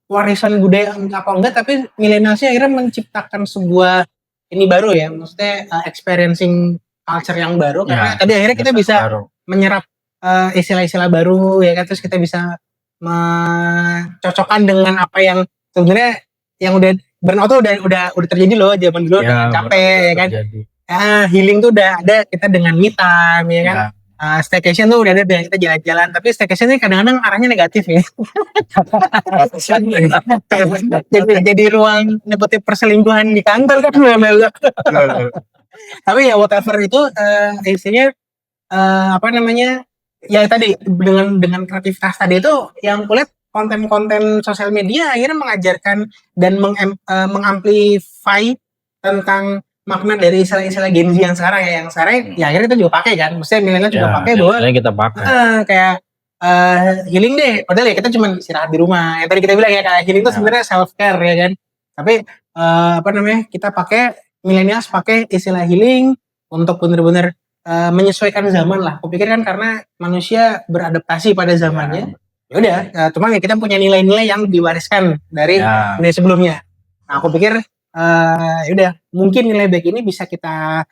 warisan budaya apa enggak, tapi milenial akhirnya menciptakan sebuah ini baru ya, maksudnya experiencing culture yang baru karena tadi akhirnya kita bisa menyerap istilah-istilah baru ya kan, terus kita bisa mencocokkan dengan apa yang sebenarnya yang udah burnout tuh udah terjadi loh zaman dulu, capek ya kan. Healing tuh udah ada kita dengan me time ya kan. Staycation tuh udah ada kita jalan-jalan, tapi staycation ini kadang-kadang arahnya negatif ya. jadi ruang nepotik perselingkuhan di kantor kan. Tapi ya whatever itu isinya apa namanya? Ya tadi dengan kreativitas tadi itu yang kulihat konten-konten sosial media akhirnya mengajarkan dan mengamplify tentang makna dari istilah-istilah Gen Z yang sekarang ya, yang sekarang ya akhirnya kita juga pakai kan, maksudnya milenial juga pakai bahwa kita pakai. kayak healing deh, padahal ya kita cuma istirahat di rumah. Yang tadi kita bilang ya kayak healing itu sebenarnya self care ya kan. Tapi apa namanya, kita pakai milenial pakai istilah healing untuk bener-bener menyesuaikan zaman lah. Aku pikir kan karena manusia beradaptasi pada zamannya. Ya udah, cuma ya kita punya nilai-nilai yang diwariskan dari nilai sebelumnya. Nah, aku pikir ya udah, mungkin nilai baik ini bisa kita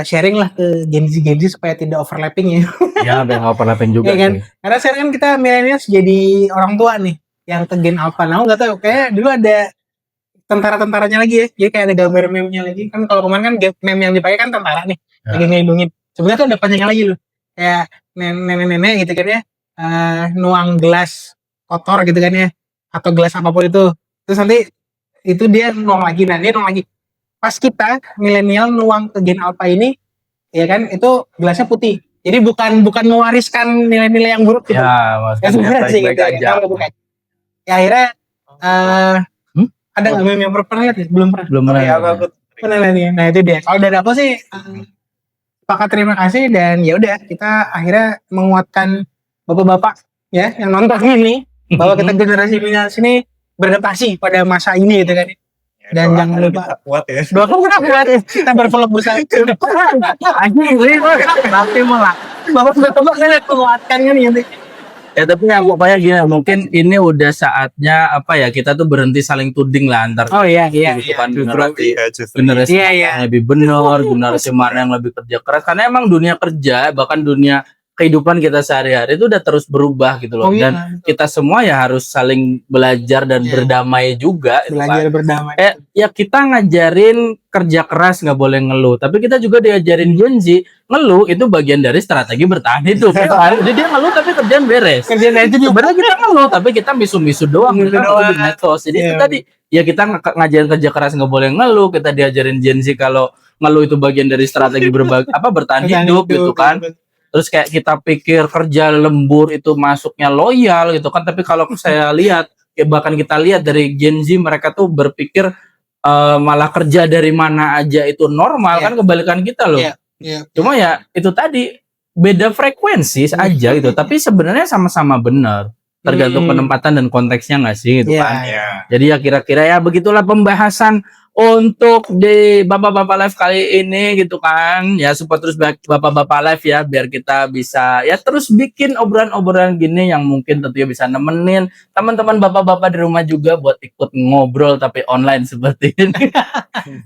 sharing lah ke Gen Z supaya tidak overlapping ya. Ya, biar nggak overlapping juga. Ya kan? Karena sekarang kan kita milenial jadi orang tua nih yang ke Gen Alpha. Nah, aku nggak tahu, kayak dulu ada tentara-tentaranya lagi ya. Jadi kayak ada gambar meme-nya lagi. Kan kalau kemarin kan meme yang dipakai kan tentara nih, lagi ngelindungin. Sebenarnya tuh ada panjangnya lagi loh. Kayak nenek-nenek gitu kan ya, nuang gelas kotor gitu kan ya, atau gelas apapun itu. Terus nanti itu dia nuang lagi, nah dia nuang lagi. Pas kita milenial nuang ke Gen Alpha ini, ya kan itu gelasnya putih. Jadi bukan mewariskan nilai-nilai yang buruk gitu. Ya, Ya sebenarnya sih gitu ya. Ya akhirnya ada nggak meme yang pernah lihat ya? Belum pernah. Belum pernah. Ya, aku Pernah nih. Nah itu dia. Kalau dari aku sih sepakat, terima kasih, dan ya udah kita akhirnya menguatkan bapak-bapak ya yang nonton ini bahwa kita generasi milenial ini beradaptasi pada masa ini gitu kan. Dan jangan lupa kuat ya. doa kuat kita bervlog bersama. Anjing ini tapi malah bapak-bapak kan menguatkan kan gitu. Ya tapi ya pokoknya gini, mungkin ini udah saatnya apa ya, kita tuh berhenti saling tuding lah antar. Oh iya gitu kan, generasi Iya, iya. yang lebih benar, generasi mana yang lebih kerja keras, karena emang dunia kerja bahkan dunia kehidupan kita sehari-hari itu udah terus berubah gitu loh. Oh, iya. Dan kita semua ya harus saling belajar dan berdamai juga gitu Belajar kan. berdamai. Ya kita ngajarin kerja keras, nggak boleh ngeluh, tapi kita juga diajarin Gen Z ngeluh itu bagian dari strategi bertahan hidup. Jadi dia ngeluh tapi kerjaan beres. Kerjaan itu juga Sebenarnya kita ngeluh tapi kita misu-misu doang, kita ngeluh di medsos. Jadi itu tadi ya, kita ngajarin kerja keras nggak boleh ngeluh, kita diajarin Gen Z kalau ngeluh itu bagian dari strategi bertahan hidup gitu kan. Terus kayak kita pikir kerja lembur itu masuknya loyal gitu kan, tapi kalau saya lihat ya, bahkan kita lihat dari Gen Z, mereka tuh berpikir malah kerja dari mana aja itu normal kan, kebalikan kita loh. Cuma ya itu tadi beda frekuensi aja gitu, tapi sebenarnya sama-sama benar, tergantung penempatan dan konteksnya nggak sih gitu kan. Jadi ya kira-kira ya begitulah pembahasan untuk di Bapak-Bapak Live kali ini gitu kan ya, support terus Bapak-Bapak Live ya, biar kita bisa ya terus bikin obrolan-obrolan gini yang mungkin tentunya bisa nemenin teman-teman Bapak-Bapak di rumah juga buat ikut ngobrol tapi online seperti ini.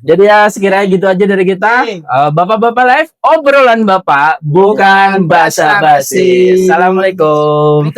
Jadi ya sekiranya gitu aja dari kita. Bapak-Bapak Live, obrolan Bapak bukan basa-basi. Assalamualaikum.